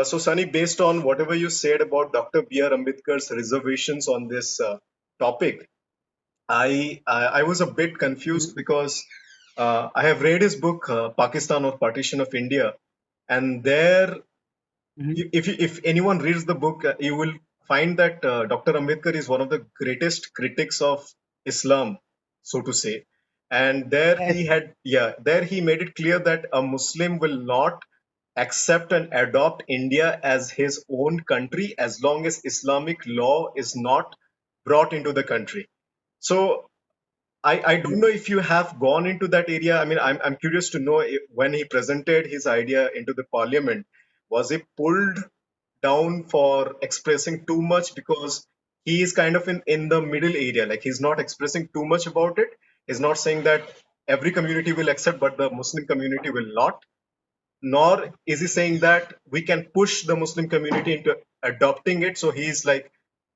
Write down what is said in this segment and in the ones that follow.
So, Sunny, based on whatever you said about Dr. B.R. Ambedkar's reservations on this topic, I was a bit confused because I have read his book, Pakistan or Partition of India, and there, Mhm. if anyone reads the book, you will find that Dr. Ambedkar is one of the greatest critics of Islam, so to say. And Yes. there he made it clear that a Muslim will not accept and adopt India as his own country as long as Islamic law is not brought into the country. So I don't know if you have gone into that area. I mean, I'm curious to know if, when he presented his idea into the parliament, was he pulled down for expressing too much because he is kind of in the middle area? Like he's not expressing too much about it. He's not saying that every community will accept, but the Muslim community will not. Nor is he saying that we can push the Muslim community into adopting it. So he's like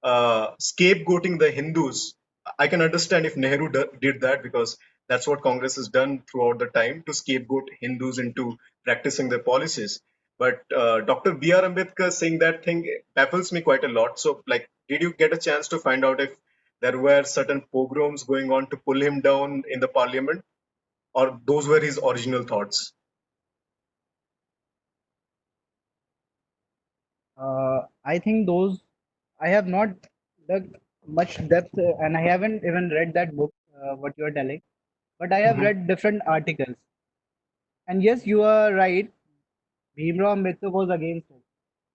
scapegoating the Hindus. I can understand if Nehru did that because that's what Congress has done throughout the time to scapegoat Hindus into practicing their policies. But Dr. B.R. Ambedkar saying that thing baffles me quite a lot. So, like, did you get a chance to find out if there were certain pogroms going on to pull him down in the parliament, or those were his original thoughts? I think those I have not dug much depth, and I haven't even read that book. What you are telling, but I have Mhm. read different articles. And yes, you are right. Bhimrao Ambedkar was against it.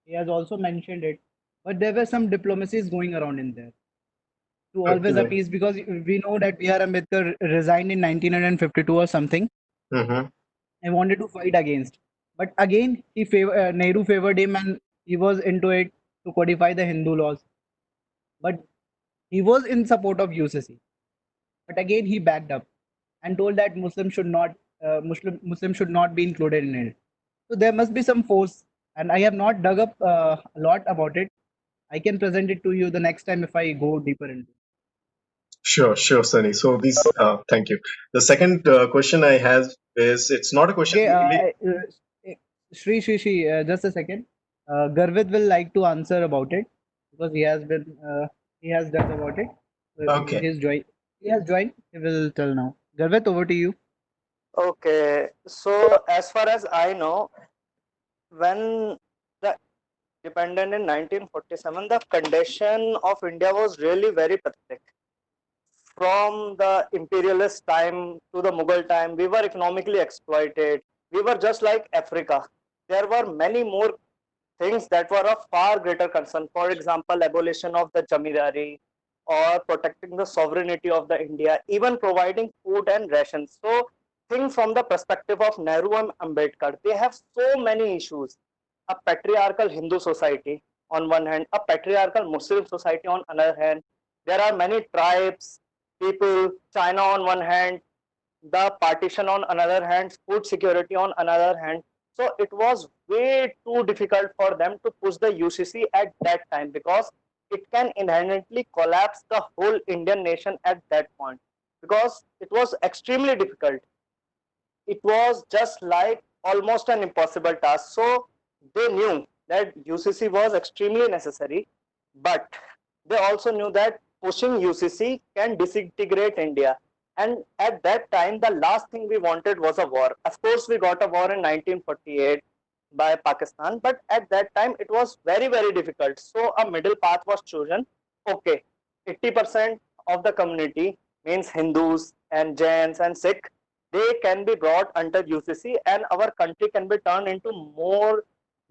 He has also mentioned it, but there were some diplomacies going around in there to always Okay. appease, because we know that B.R. Ambedkar resigned in 1952 or something Mhm. and wanted to fight against. But again, Nehru favored him, and he was into it to codify the Hindu laws. But he was in support of UCC. But again, he backed up and told that Muslim should not be included in it. So there must be some force, and I have not dug up a lot about it. I can present it to you the next time if I go deeper into it. Sure, sure, Sunny. So thank you. The second question I have is, it's not a question Okay, really. Shri, just a second. Garvit will like to answer about it because he has dug about it. Okay. He has joined. He will tell now. Garvit, over to you. Okay, so as far as I know, when the independent in 1947, the condition of India was really very pathetic. From the imperialist time to the Mughal time, we were economically exploited. We were just like Africa. There were many more things that were of far greater concern. For example, abolition of the Jamidari, or protecting the sovereignty of the India, even providing food and rations. So think from the perspective of Nehru and Ambedkar, they have so many issues. A patriarchal Hindu society on one hand, a patriarchal Muslim society on another hand. There are many tribes, people, China on one hand, the partition on another hand, food security on another hand. So it was way too difficult for them to push the UCC at that time, because it can inherently collapse the whole Indian nation at that point, because it was extremely difficult. It was just like almost an impossible task. So they knew that UCC was extremely necessary, but they also knew that pushing UCC can disintegrate India. And at that time, the last thing we wanted was a war. Of course, we got a war in 1948 by Pakistan, but at that time it was very, very difficult. So a middle path was chosen. Okay, 80% of the community, means Hindus and Jains and Sikh, they can be brought under UCC, and our country can be turned into more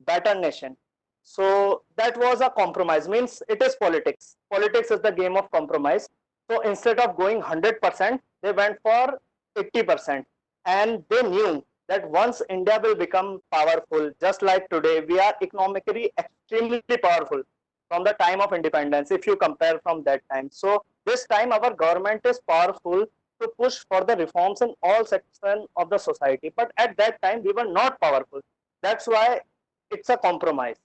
better nation. So that was a compromise. Means it is politics. Politics is the game of compromise. So instead of going 100%, they went for 80%, and they knew that once India will become powerful, just like today, we are economically extremely powerful from the time of independence. If you compare from that time, so this time our government is powerful to push for the reforms in all sections of the society. But at that time, we were not powerful. That's why it's a compromise,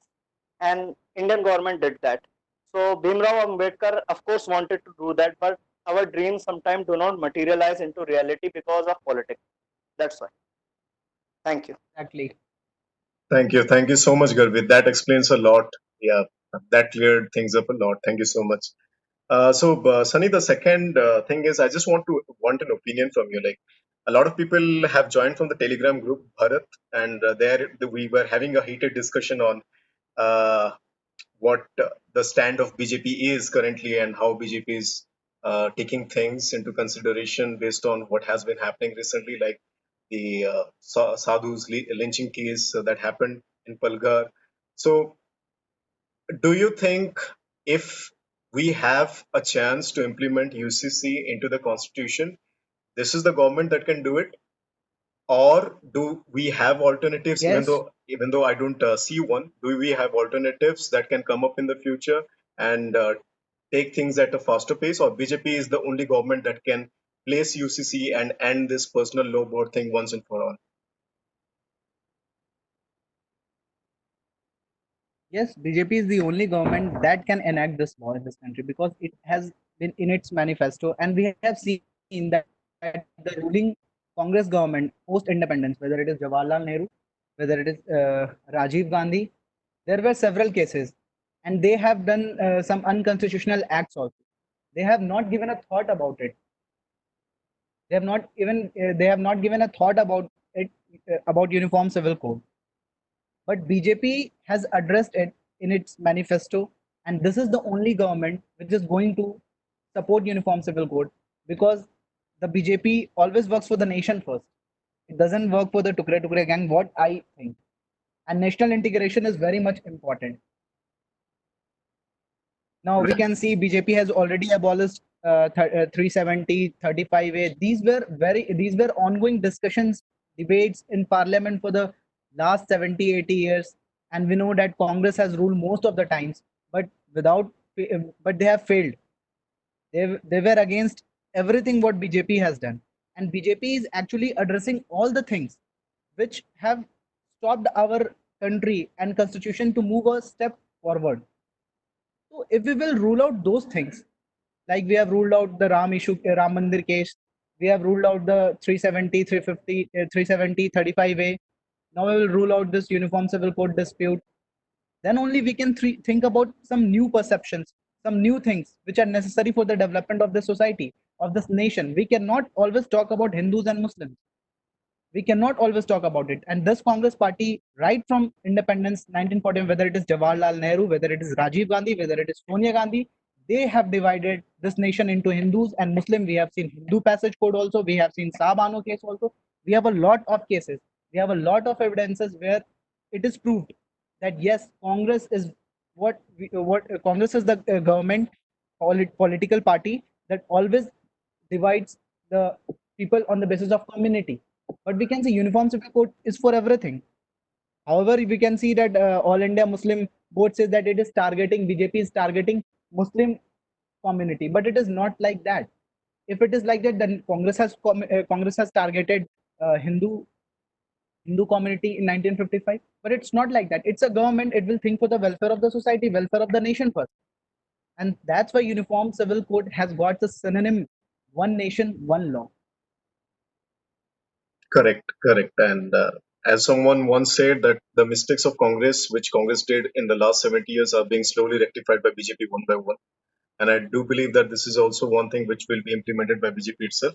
and Indian government did that. So Bhimrao Ambedkar, of course, wanted to do that, but our dreams sometimes do not materialize into reality because of politics. That's why. Thank you. Exactly. Thank you so much, Garvit. That explains a lot. Yeah, that cleared things up a lot. Thank you so much. Sunny, the second thing is, I just want an opinion from you. Like, a lot of people have joined from the Telegram group, Bharat, and there we were having a heated discussion on uh, what the stand of BJP is currently and how BJP is taking things into consideration based on what has been happening recently, like the Sadhu's lynching case that happened in Palghar. So, do you think if we have a chance to implement UCC into the constitution, this is the government that can do it? Or do we have alternatives, Yes, even though I don't see one, do we have alternatives that can come up in the future and take things at a faster pace? Or BJP is the only government that can place UCC and end this personal law board thing once and for all? yes, BJP is the only government that can enact this law in this country because it has been in its manifesto, and we have seen that the ruling Congress government post independence, whether it is Jawaharlal Nehru, whether it is Rajiv Gandhi, there were several cases, and they have done some unconstitutional acts also. They have not given a thought about it. They have not given a thought about it about uniform civil code. But BJP has addressed it in its manifesto, and this is the only government which is going to support uniform civil code because the BJP always works for the nation first. It doesn't work for the Tukre Tukre gang, what I think. And national integration is very much important. Now we can see BJP has already abolished 370, 35A. These were ongoing discussions, debates in parliament for the last 70, 80 years. And we know that Congress has ruled most of the times, but without, but they have failed. They were against everything what BJP has done. And BJP is actually addressing all the things which have stopped our country and constitution to move a step forward. So if we will rule out those things, like we have ruled out the Ram Mandir case, we have ruled out the 370, 350, 370, 35A. Now we will rule out this uniform civil code dispute. Then only we can think about some new perceptions, some new things which are necessary for the development of the society, of this nation. We cannot always talk about Hindus and Muslims. We cannot always talk about it. And this Congress party, right from independence 1940, whether it is Jawaharlal Nehru, whether it is Rajiv Gandhi, whether it is Sonia Gandhi, they have divided this nation into Hindus and Muslim. We have seen Hindu passage code also. We have seen Saabano case also. We have a lot of cases. We have a lot of evidences where it is proved that yes, Congress is what Congress is the government political party that always divides the people on the basis of community. But we can see uniform civil code is for everything. However, we can see that All India Muslim Board says that it is targeting BJP is targeting Muslim community, but it is not like that. If it is like that, then Congress has targeted Hindu community in 1955. But it's not like that. It's a government. It will think for the welfare of the society, welfare of the nation first, and that's why uniform civil code has got the synonym one nation, one law. Correct, correct. And as someone once said, that the mistakes of Congress, which Congress did in the last 70 years, are being slowly rectified by BJP one by one. And I do believe that this is also one thing which will be implemented by BJP itself.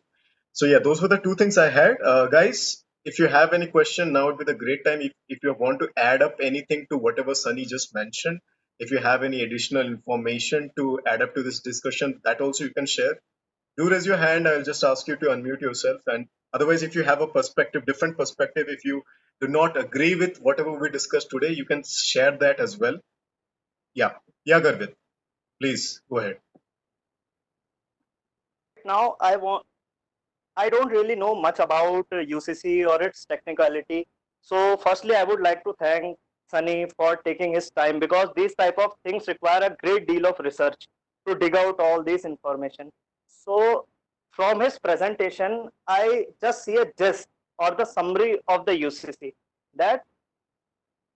So yeah, those were the two things I had. Guys, if you have any question, now would be the great time. If you want to add up anything to whatever Sunny just mentioned, if you have any additional information to add up to this discussion, that also you can share. Do raise your hand. I'll just ask you to unmute yourself. And otherwise, if you have a perspective, different perspective, if you do not agree with whatever we discussed today, you can share that as well. Yeah. Yeah, Garvit, please go ahead. Now I don't really know much about UCC or its technicality. So firstly, I would like to thank Sunny for taking his time because these type of things require a great deal of research to dig out all this information. So from his presentation, I just see a gist or the summary of the UCC that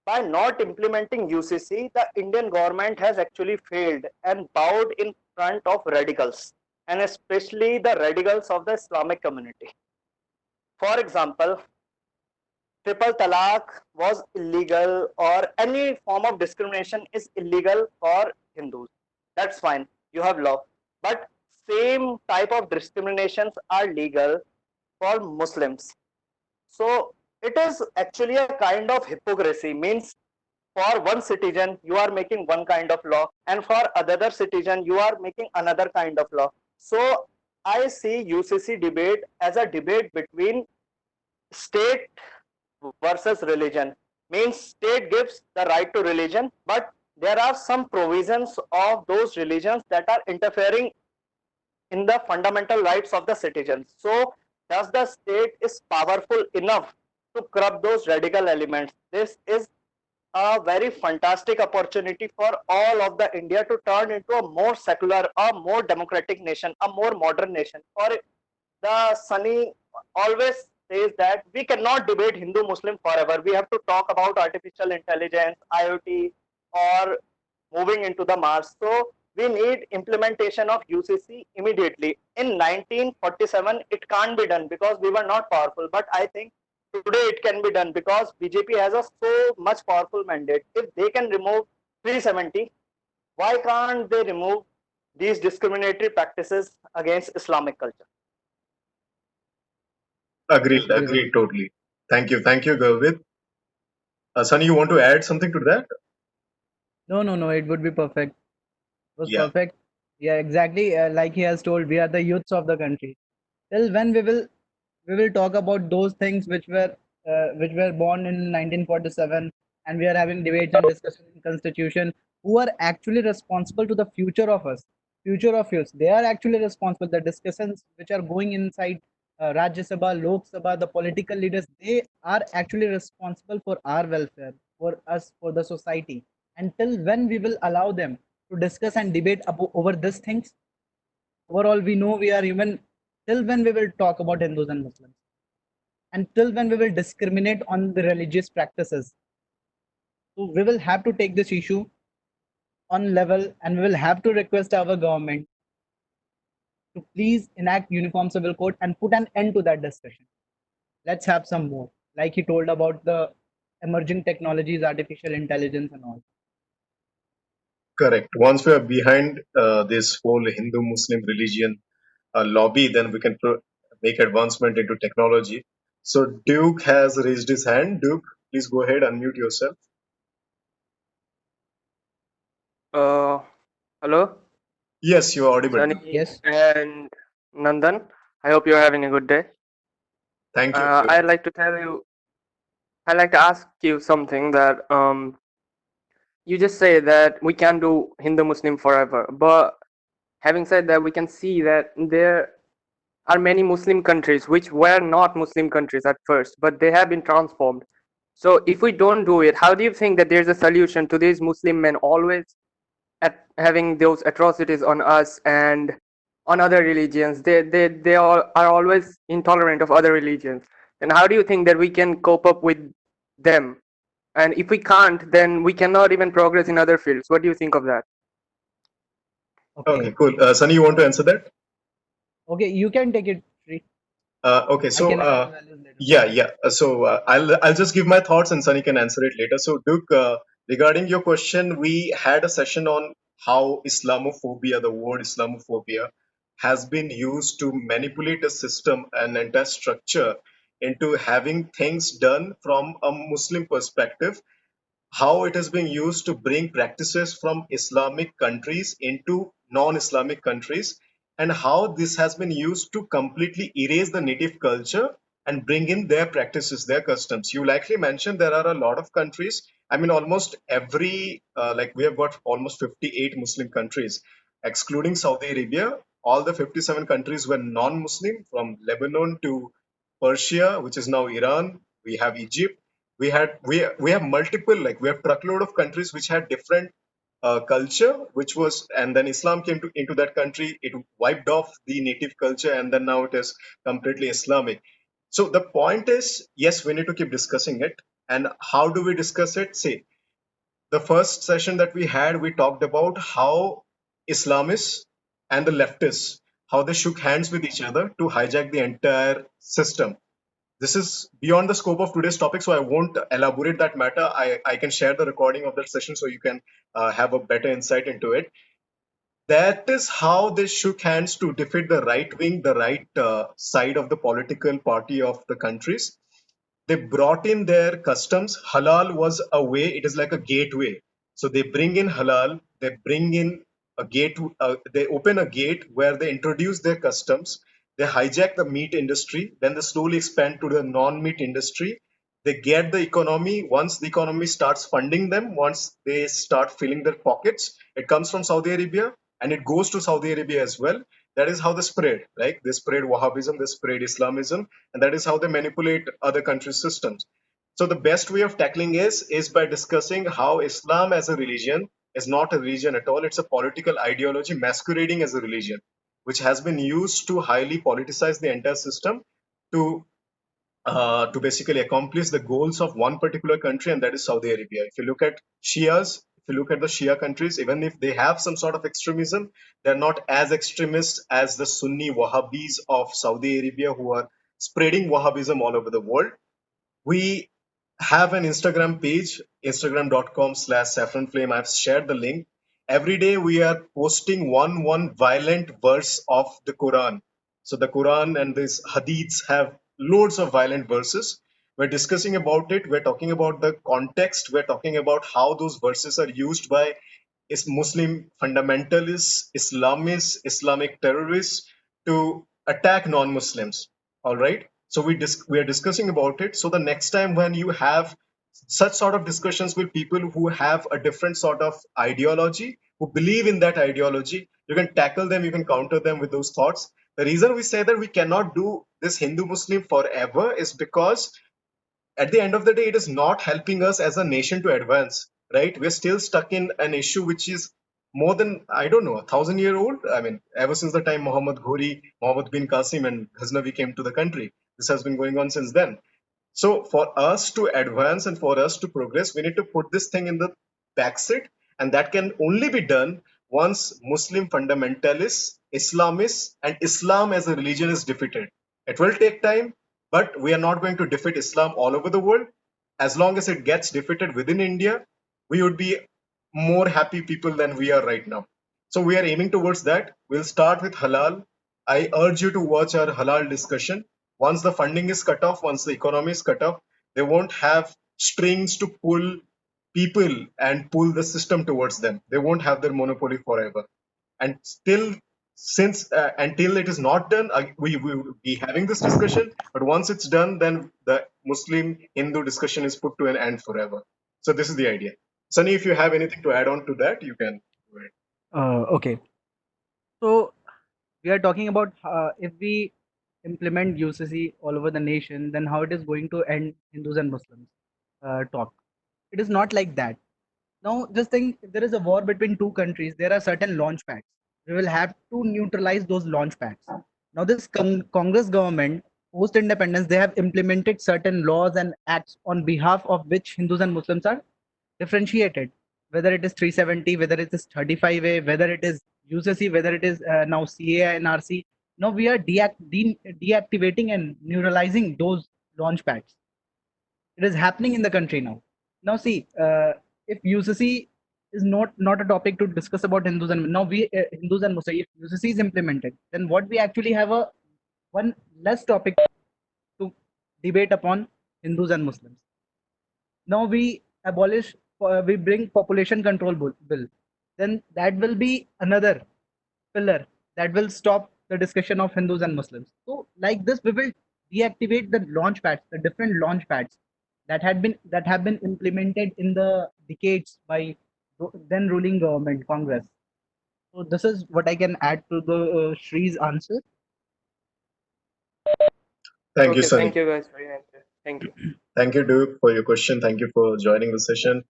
by not implementing UCC, the Indian government has actually failed and bowed in front of radicals, and especially the radicals of the Islamic community. For example, triple talaq was illegal or any form of discrimination is illegal for Hindus. That's fine. You have law. But same type of discriminations are legal for Muslims. So it is actually a kind of hypocrisy. Means for one citizen you are making one kind of law, and for another citizen you are making another kind of law. So I see UCC debate as a debate between state versus religion. Means state gives the right to religion, but there are some provisions of those religions that are interfering in the fundamental rights of the citizens. So does the state is powerful enough to curb those radical elements? This is a very fantastic opportunity for all of the India to turn into a more secular, a more democratic nation, a more modern nation. For the Sunny always says that we cannot debate Hindu Muslim forever. We have to talk about artificial intelligence, IoT, or moving into the Mars. So we need implementation of UCC immediately. In 1947, it can't be done because we were not powerful. But I think today it can be done because BJP has a so much powerful mandate. If they can remove 370, why can't they remove these discriminatory practices against Islamic culture? Agreed, Agreed. agreed, totally. Thank you, Gurvit. Sunny, you want to add something to that? No. It would be perfect. It was Yeah, perfect. Yeah, exactly. Like he has told, we are the youths of the country. Till when we will talk about those things which were born in 1947, and we are having debates and discussions in constitution, who are actually responsible to the future of us, future of youth. They are actually responsible. The discussions which are going inside Rajya Sabha, Lok Sabha, the political leaders, they are actually responsible for our welfare, for us, for the society. Until when we will allow them to discuss and debate over these things? Overall, we know we are human. Till when we will talk about Hindus and Muslims? Until when we will discriminate on the religious practices? So we will have to take this issue on level, and we will have to request our government to please enact uniform civil code and put an end to that discussion. Let's have some more, like he told about the emerging technologies, artificial intelligence, and all. correct. Once we are behind this whole Hindu Muslim religion lobby, then we can make advancement into technology. So Duke has raised his hand. Duke, please go ahead, unmute yourself. Uh, Hello, Yes, you are audible. Duke. Sunny Yes. and Nandan. I hope you're having a good day. Thank you, Duke. I'd like to tell you, I'd like to ask you something that you just say that we can do Hindu Muslim forever. But having said that, we can see that there are many Muslim countries which were not Muslim countries at first, but they have been transformed. So if we don't do it, how do you think that there's a solution to these Muslim men always at having those atrocities on us and on other religions? They all are always intolerant of other religions. And how do you think that we can cope up with them? And if we can't, then we cannot even progress in other fields. What do you think of that? Okay, Okay. cool. Sunny, you want to answer that? Okay. You can take it free. Okay, I so can add my values later. yeah. So I'll just give my thoughts, and Sunny can answer it later. So Duke, regarding your question, we had a session on how Islamophobia, the word Islamophobia, has been used to manipulate a system and entire structure into having things done from a Muslim perspective, how it is being used to bring practices from Islamic countries into non Islamic countries, and how this has been used to completely erase the native culture and bring in their practices, their customs. You likely mentioned there are a lot of countries. I mean, almost every, like we have got almost 58 Muslim countries, excluding Saudi Arabia. All the 57 countries were non Muslim, from Lebanon to Persia, which is now Iran. We have Egypt. We have multiple, like we have truckload of countries which had different culture, which was, and then Islam came into that country. It wiped off the native culture, and then now it is completely Islamic. So the point is, yes, we need to keep discussing it. And how do we discuss it? See, the first session that we had, we talked about how Islamists and the leftists, how they shook hands with each other to hijack the entire system. This is beyond the scope of today's topic, so I won't elaborate that matter. I can share the recording of that session so you can have a better insight into it. That is how they shook hands to defeat the right wing, the right side of the political party of the countries. They brought in their customs. Halal was a way, it is like a gateway. So they bring in halal, they bring in a gate, they open a gate where they introduce their customs, they hijack the meat industry, then they slowly expand to the non meat industry. They get the economy. Once the economy starts funding them, once they start filling their pockets, it comes from Saudi Arabia and it goes to Saudi Arabia as well. That is how they spread, right? They spread Wahhabism, they spread Islamism, and that is how they manipulate other countries' systems. So the best way of tackling is by discussing how Islam as a religion is not a religion at all. It's a political ideology masquerading as a religion, which has been used to highly politicize the entire system to basically accomplish the goals of one particular country, and that is Saudi Arabia. If you look at Shias, if you look at the Shia countries, even if they have some sort of extremism, they're not as extremist as the Sunni Wahhabis of Saudi Arabia who are spreading Wahhabism all over the world. We have an Instagram page, instagram.com/saffronflame. I've shared the link. Every day we are posting one violent verse of the Quran. So the Quran and these hadiths have loads of violent verses. We're discussing about it. We're talking about the context. We're talking about how those verses are used by is Muslim fundamentalists, Islamists, Islamic terrorists to attack non-Muslims. All right. So we are discussing about it. So the next time when you have such sort of discussions with people who have a different sort of ideology, who believe in that ideology, you can tackle them, you can counter them with those thoughts. The reason we say that we cannot do this Hindu Muslim forever is because at the end of the day, it is not helping us as a nation to advance, right? We're still stuck in an issue which is more than, I don't know, 1,000 year old. I mean, ever since the time Muhammad Ghori, Muhammad bin Qasim, and Ghaznavi came to the country, this has been going on since then. So, for us to advance and for us to progress, we need to put this thing in the backseat, and that can only be done once Muslim fundamentalists, Islamists, and Islam as a religion is defeated. It will take time, but we are not going to defeat Islam all over the world. As long as it gets defeated within India, we would be more happy people than we are right now. So we are aiming towards that. We'll start with halal. I urge you to watch our halal discussion. Once the funding is cut off, once the economy is cut off, they won't have strings to pull people and pull the system towards them. They won't have their monopoly forever. And still, since until it is not done, we will be having this discussion. But once it's done, then the Muslim Hindu discussion is put to an end forever. So this is the idea. Sunny, if you have anything to add on to that, you can go ahead. Okay. So we are talking about if we implement UCC all over the nation, then how it is going to end Hindus and Muslims talk. It is not like that. Now, just think if there is a war between two countries, there are certain launch pads. We will have to neutralize those launch pads. Now, this Congress government, post independence, they have implemented certain laws and acts on behalf of which Hindus and Muslims are differentiated. Whether it is 370, whether it is 35A, whether it is UCC, whether it is now CA and RC. Now we are deactivating and neuralizing those launch pads. It is happening in the country now. Now see, if UCC is not a topic to discuss about Hindus and now we Hindus and Muslims, if UCC is implemented, then what we actually have a one less topic to debate upon Hindus and Muslims. Now we bring population control bill, then that will be another pillar that will stop the discussion of Hindus and Muslims. So like this, we will deactivate the launch pads, the different launch pads that have been implemented in the decades by then ruling government, Congress. So this is what I can add to the Shree's answer. Thank you, Okay, Sunny. thank you guys for your answer. Thank you. Thank you, Duke, for your question. Thank you for joining the session.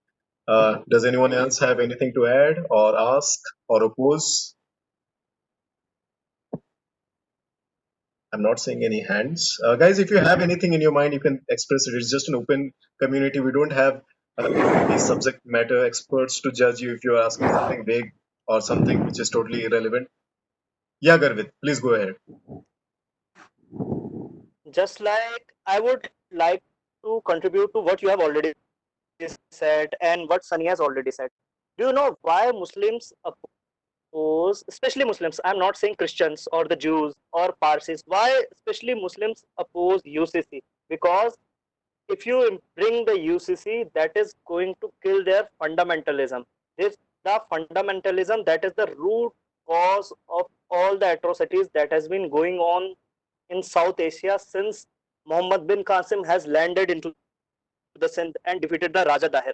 Does anyone else have anything to add or ask or oppose? I'm not seeing any hands. Guys, if you have anything in your mind, you can express it. It's just an open community. We don't have any subject matter experts to judge you if you're asking something vague or something which is totally irrelevant. Yeah, Garvit, please go ahead. Just like I would like to contribute to what you have already said and what Sunny has already said. Do you know why Muslims oppose, especially Muslims? I'm not saying Christians or the Jews or Parsis. Why especially Muslims oppose UCC? Because if you bring the UCC, that is going to kill their fundamentalism. This the fundamentalism that is the root cause of all the atrocities that has been going on in South Asia since Muhammad bin Qasim has landed into the Sindh and defeated the Raja Dahir.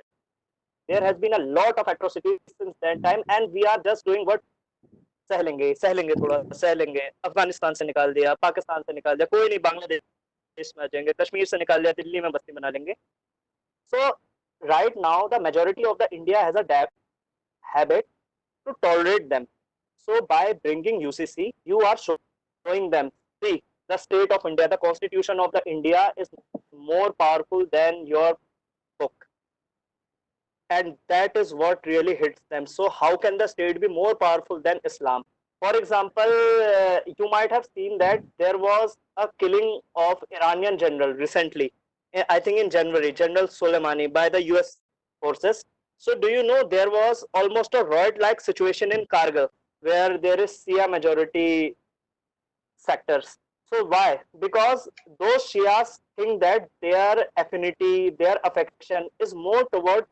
There has been a lot of atrocities since that time, and we are just doing what सह लेंगे थोड़ा सह लेंगे अफगानिस्तान से निकाल दिया पाकिस्तान से निकाल दिया कोई नहीं बांग्लादेश में आ जाएंगे कश्मीर से निकाल दिया दिल्ली में बस्ती बना लेंगे so right now the majority of the India has a habit to tolerate them so by bringing UCC you are showing them see the state of India the constitution of the India is more powerful than your book and that is what really hits them so how can the state be more powerful than Islam for example you might have seen that there was a killing of Iranian general recently I think in January General Soleimani by the US forces so do you know there was almost a riot like situation in Kargil where there is Shia majority sectors so why because those Shias think that their affinity their affection is more towards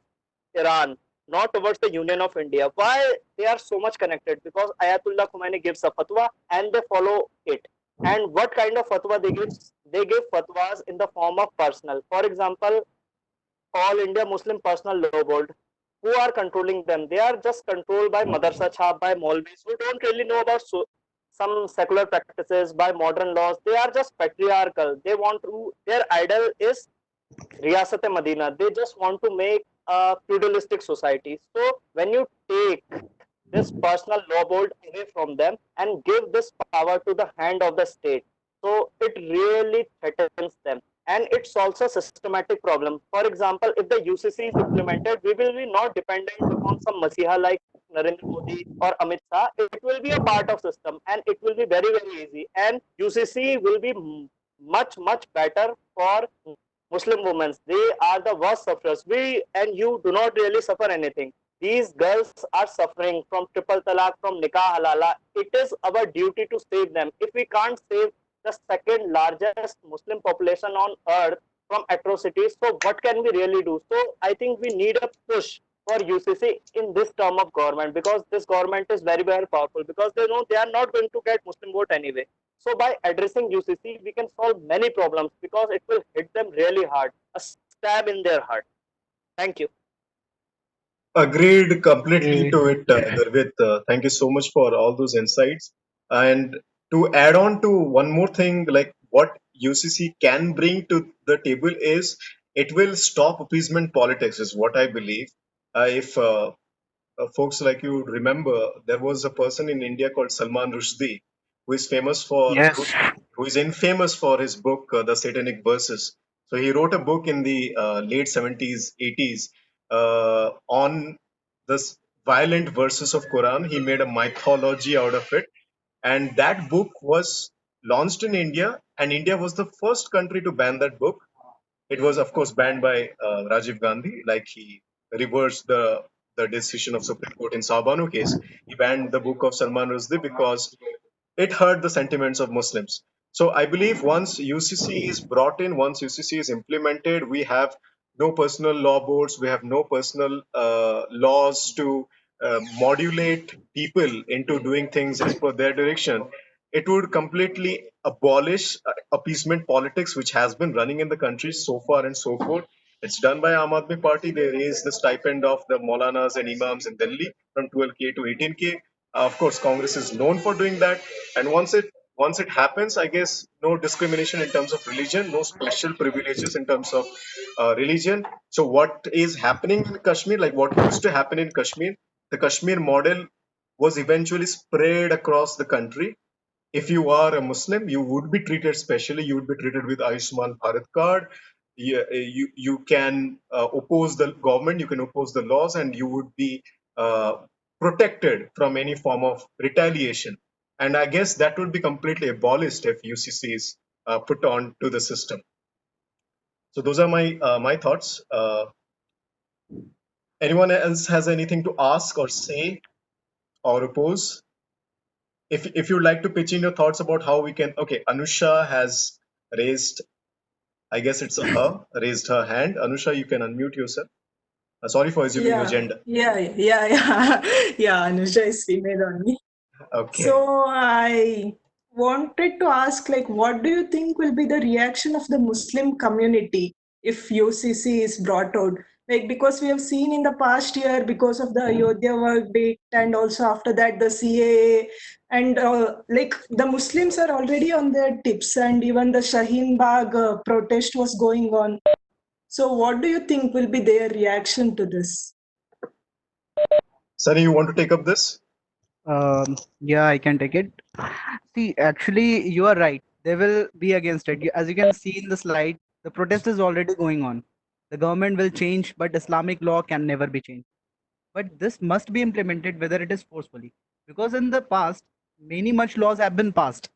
Iran, not towards the Union of India. Why they are so much connected? Because Ayatollah Khomeini gives a fatwa and they follow it. And what kind of fatwa they give? They give fatwas in the form of personal. For example, All India Muslim Personal Law Board. Who are controlling them? They are just controlled by Madarsa Chhap, by Maulvis who don't really know about some secular practices, by modern laws. They are just patriarchal. They want to, their idol is Riyasat e Madina. They just want to make a feudalistic society. So when you take this personal law board away from them and give this power to the hand of the state, so it really threatens them. And it's also a systematic problem. For example, if the UCC is implemented, we will be not dependent upon some Masiha like Narendra Modi or Amit Shah. It will be a part of system and it will be very, very easy. And UCC will be much, much better for Muslim women. They are the worst sufferers. We and you do not really suffer anything. These girls are suffering from triple talaq, from nikah halala. It is our duty to save them. If we can't save the second largest Muslim population on earth from atrocities, so what can we really do? So I think we need a push for UCC in this term of government because this government is very, very powerful because they know they are not going to get Muslim vote anyway. So by addressing UCC, we can solve many problems because it will hit them really hard, a stab in their heart. Thank you. Agreed completely Okay. to it, Garvit. Thank you so much for all those insights. And to add on to one more thing, like what UCC can bring to the table is it will stop appeasement politics, is what I believe. If folks like you remember, there was a person in India called Salman Rushdie, who is famous for Yes. who is infamous for his book, The Satanic Verses. So he wrote a book in the late 70s, 80s on this violent verses of Quran. He made a mythology out of it, and that book was launched in India, and India was the first country to ban that book. It was, of course, banned by Rajiv Gandhi, like he reversed the decision of Supreme Court in Sabanu case. He banned the book of Salman Rushdie because it hurt the sentiments of Muslims. So I believe once UCC is brought in, once UCC is implemented, we have no personal law boards, we have no personal laws to modulate people into doing things as per their direction. It would completely abolish appeasement politics, which has been running in the country so far and so forth. It's done by Aam Aadmi Party. They raised the stipend of the Maulanas and Imams in Delhi from 12K to 18K. Of course, Congress is known for doing that. And once it happens, I guess no discrimination in terms of religion, no special privileges in terms of religion. So what is happening in Kashmir, like what used to happen in Kashmir, the Kashmir model was eventually spread across the country. If you are a Muslim, you would be treated specially. You would be treated with Ayushman Bharat card. You can oppose the government, you can oppose the laws, and you would be uh, protected from any form of retaliation. And I guess that would be completely abolished if UCC is put on to the system. So those are my thoughts. Anyone else has anything to ask or say or oppose? If you'd like to pitch in your thoughts about how we can, okay, Anusha has raised, I guess it's a her, raised her hand. Anusha, you can unmute yourself. Sorry for assuming your Yeah, gender. yeah. Yeah, Anusha is female only. Okay. So I wanted to ask, like, what do you think will be the reaction of the Muslim community if UCC is brought out? Like, because we have seen in the past year, because of the Ayodhya verdict, and also after that the CAA, and like the Muslims are already on their tips, and even the Shaheen Bagh protest was going on. So, what do you think will be their reaction to this? Sunny, you want to take up this? Yeah, I can take it. See, actually, you are right. They will be against it. As you can see in the slide, the protest is already going on. The government will change, but Islamic law can never be changed. But this must be implemented whether it is forcefully. Because in the past, many much laws have been passed,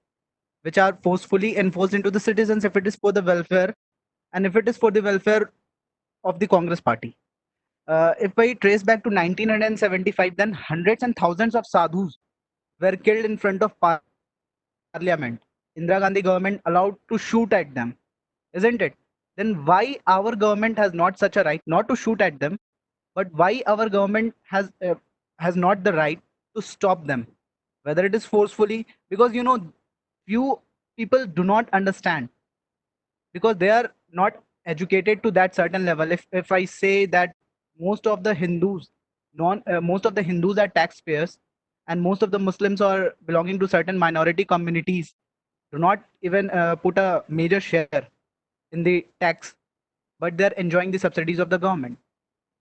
which are forcefully enforced into the citizens if it is for the welfare and if it is for the welfare of the Congress party. If I trace back to 1975, then hundreds and thousands of sadhus were killed in front of parliament. Indira Gandhi government allowed to shoot at them, isn't it? Then why our government has not such a right not to shoot at them, but why our government has not the right to stop them, whether it is forcefully? Because few people do not understand because they are not educated to that certain level. If I say that most of the Hindus most of the Hindus are taxpayers and most of the Muslims are belonging to certain minority communities do not even put a major share in the tax, but they're enjoying the subsidies of the government,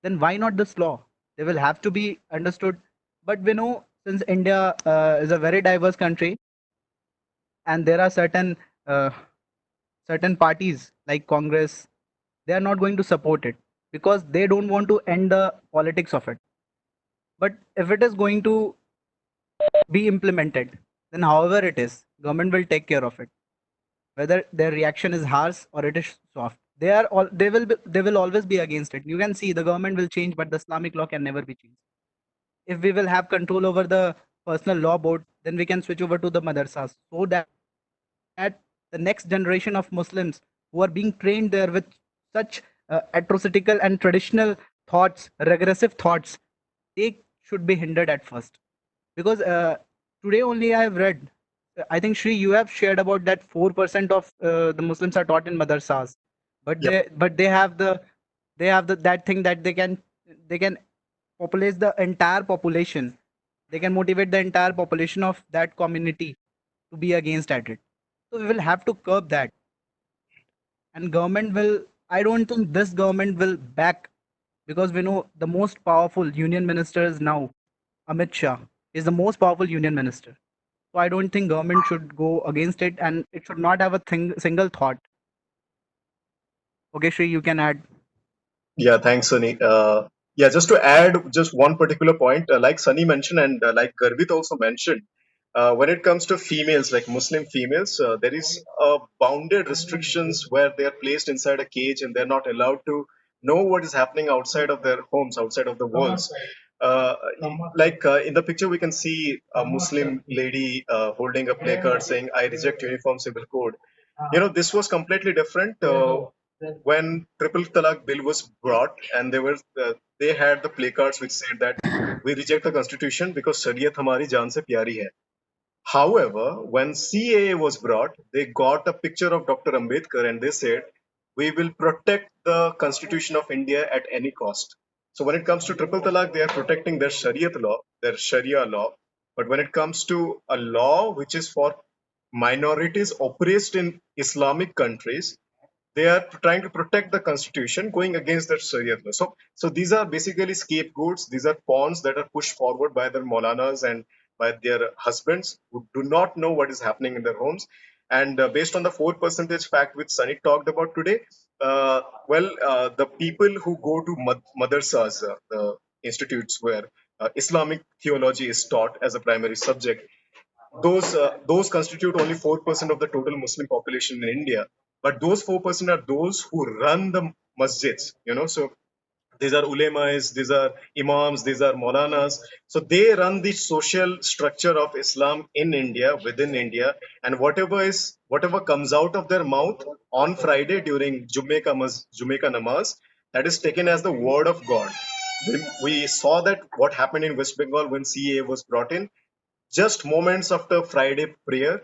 then why not this law? They will have to be understood. But we know, since India is a very diverse country and there are uh, certain parties like Congress, they are not going to support it because they don't want to end the politics of it. But if it is going to be implemented, then however it is, government will take care of it. Whether their reaction is harsh or it is soft, they will always be against it. You can see the government will change, but the Islamic law can never be changed. If we will have control over the personal law board, then we can switch over to the madrasas so that the next generation of Muslims who are being trained there with such atrocical and traditional thoughts, regressive thoughts, they should be hindered at first. Because today only I have read, I think Shri, you have shared about that 4% of the Muslims are taught in madrasas, but Yep. they have the that thing that they can populate the entire population. They can motivate the entire population of that community to be against at it. So we will have to curb that, and government will. I don't think this government will back because we know the most powerful union minister is now Amit Shah is the most powerful union minister. So I don't think government should go against it, and it should not have a single thought. Okay, Shri, you can add. Yeah, thanks, Sunny. Yeah, just to add just one particular point, like Sunny mentioned and like Garvit also mentioned, when it comes to females, like Muslim females, there is bounded restrictions where they are placed inside a cage and they're not allowed to know what is happening outside of their homes, outside of the walls. Uh, like in the picture, we can see a Muslim lady holding a placard saying, "I reject Uniform Civil Code." This was completely different when Triple Talaq bill was brought, and they had the placards which said that we reject the constitution because Shariat hamari jaan se pyari hai. However, when CAA was brought, they got a picture of Dr. Ambedkar and they said, we will protect the Constitution of India at any cost. So when it comes to triple talaq, they are protecting their Shariat law, their Sharia law. But when it comes to a law which is for minorities oppressed in Islamic countries, they are trying to protect the constitution going against their Sharia law. So these are basically scapegoats. These are pawns that are pushed forward by their Maulanas and by their husbands who do not know what is happening in their homes. And based on the 4% fact which Sunny talked about today, the people who go to madrasas, the institutes where Islamic theology is taught as a primary subject, those constitute only 4% of the total Muslim population in India. but those 4% are those who run the masjids, so these are ulemas, these are imams, these are maulanas. So they run the social structure of Islam in India, within India, and whatever comes out of their mouth on Friday during Jummah namaz, that is taken as the word of God. We saw that what happened in West Bengal when CA was brought in. Just moments after Friday prayer,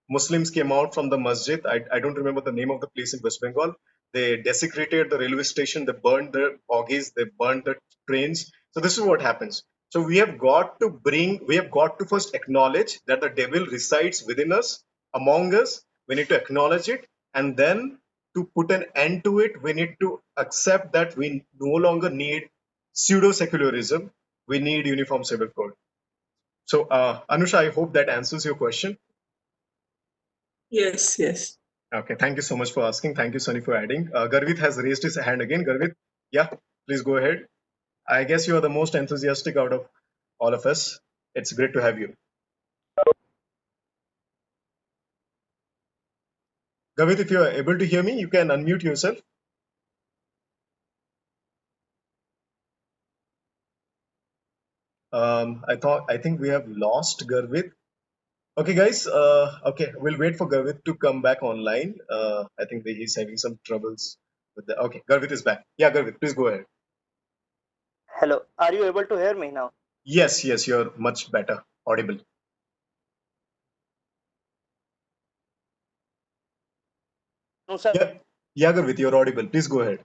Muslims came out from the masjid. I don't remember the name of the place in West Bengal. They desecrated the railway station. They burned the bogies. They burned the trains. So this is what happens. So we have got to first acknowledge that the devil resides within us, among us. We need to acknowledge it. And then to put an end to it, we need to accept that we no longer need pseudo secularism. We need uniform civil code. So, Anusha, I hope that answers your question. Yes, yes. Okay, thank you so much for asking. Thank you, Sunny, for adding. Garvit has raised his hand again. Garvit, yeah, please go ahead. I guess you are the most enthusiastic out of all of us. It's great to have you. Garvit, if you are able to hear me, you can unmute yourself. I think we have lost Garvit. Okay, guys. Okay, we'll wait for Garvit to come back online. I think that he's having some troubles with the. Okay, Garvit is back. Yeah, Garvit, please go ahead. Hello, are you able to hear me now? Yes, yes, you're much better, audible. No, sir. Yeah, yeah, Garvit, you're audible. Please go ahead.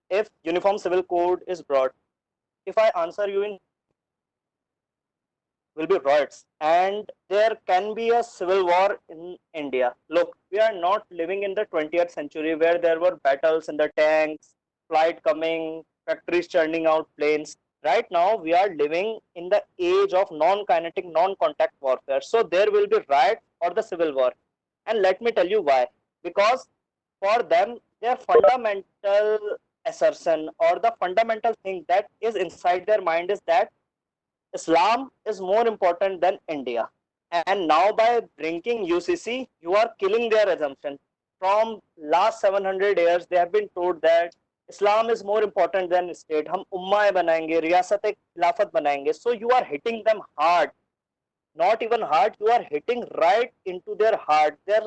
If uniform civil code is brought, if I answer you in will be riots and there can be a civil war in India. Look, we are not living in the 20th century where there were battles in the tanks, flight coming, factories churning out planes. Right now, we are living in the age of non-kinetic, non-contact warfare. So there will be riot or the civil war. And let me tell you why. Because for them, their fundamental assertion or the fundamental thing that is inside their mind is that Islam is more important than India. And now by bringing UCC, you are killing their assumption. From last 700 years, they have been told that Islam is more important than state. हम उम्मा बनाएंगे, रियासत खिलाफत बनाएंगे. So you are hitting them hard. Not even hard, you are hitting right into their heart. Their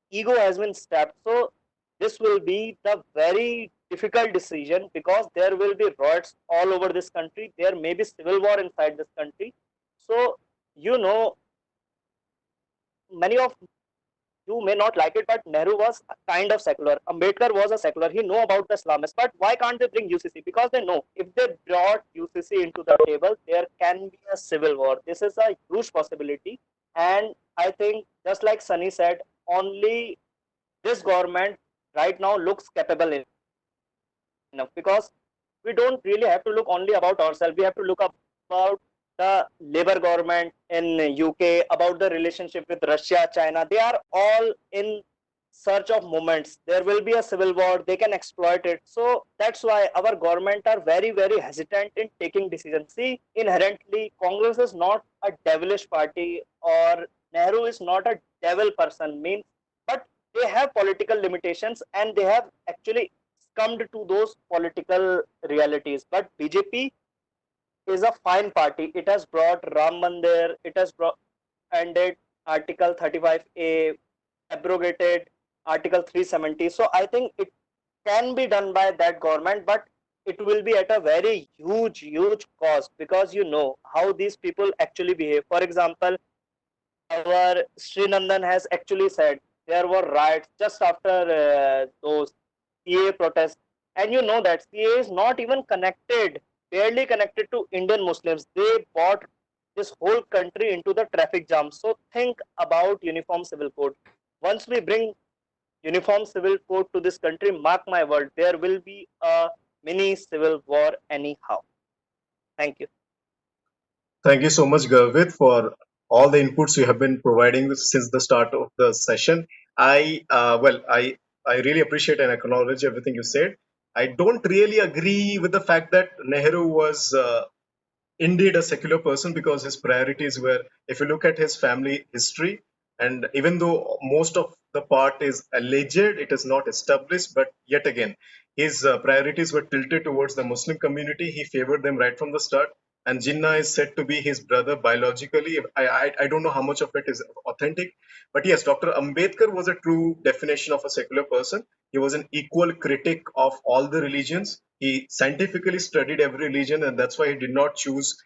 ego has been stabbed. So this will be the very difficult decision because there will be riots all over this country. There may be civil war inside this country. So you know, many of you may not like it, but Nehru was kind of secular. Ambedkar was a secular. He know about the Islamists, but why can't they bring UCC? Because they know if they brought UCC into the table, there can be a civil war. This is a huge possibility, and I think just like Sunny said, only this government right now looks capable enough because we don't really have to look only about ourselves. We have to look about the Labour government in UK, about the relationship with Russia, China. They are all in search of moments. There will be a civil war. They can exploit it. So that's why our government are very, very hesitant in taking decisions. See, inherently, Congress is not a devilish party or Nehru is not a devil person. Means, but they have political limitations and they have actually succumbed to those political realities. But BJP is a fine party. It has brought Ram Mandir, it has brought ended Article 35A, abrogated Article 370. So I think it can be done by that government, but it will be at a very huge, huge cost because you know how these people actually behave. For example, our Srinandan has actually said there were riots just after those CA protests, and you know that CA is not even connected, barely connected to Indian Muslims. They brought this whole country into the traffic jam. So think about uniform civil code. Once we bring uniform civil code to this country, mark my word, there will be a mini civil war anyhow. Thank you. Thank you so much, Garvit, for all the inputs you have been providing since the start of the session. I really appreciate and acknowledge everything you said. I don't really agree with the fact that Nehru was indeed a secular person because his priorities were, if you look at his family history, and even though most of the part is alleged, it is not established, but yet again, his priorities were tilted towards the Muslim community. He favored them right from the start. And Jinnah is said to be his brother biologically. I don't know how much of it is authentic, but yes, Dr. Ambedkar was a true definition of a secular person. He was an equal critic of all the religions. He scientifically studied every religion, and that's why he did not choose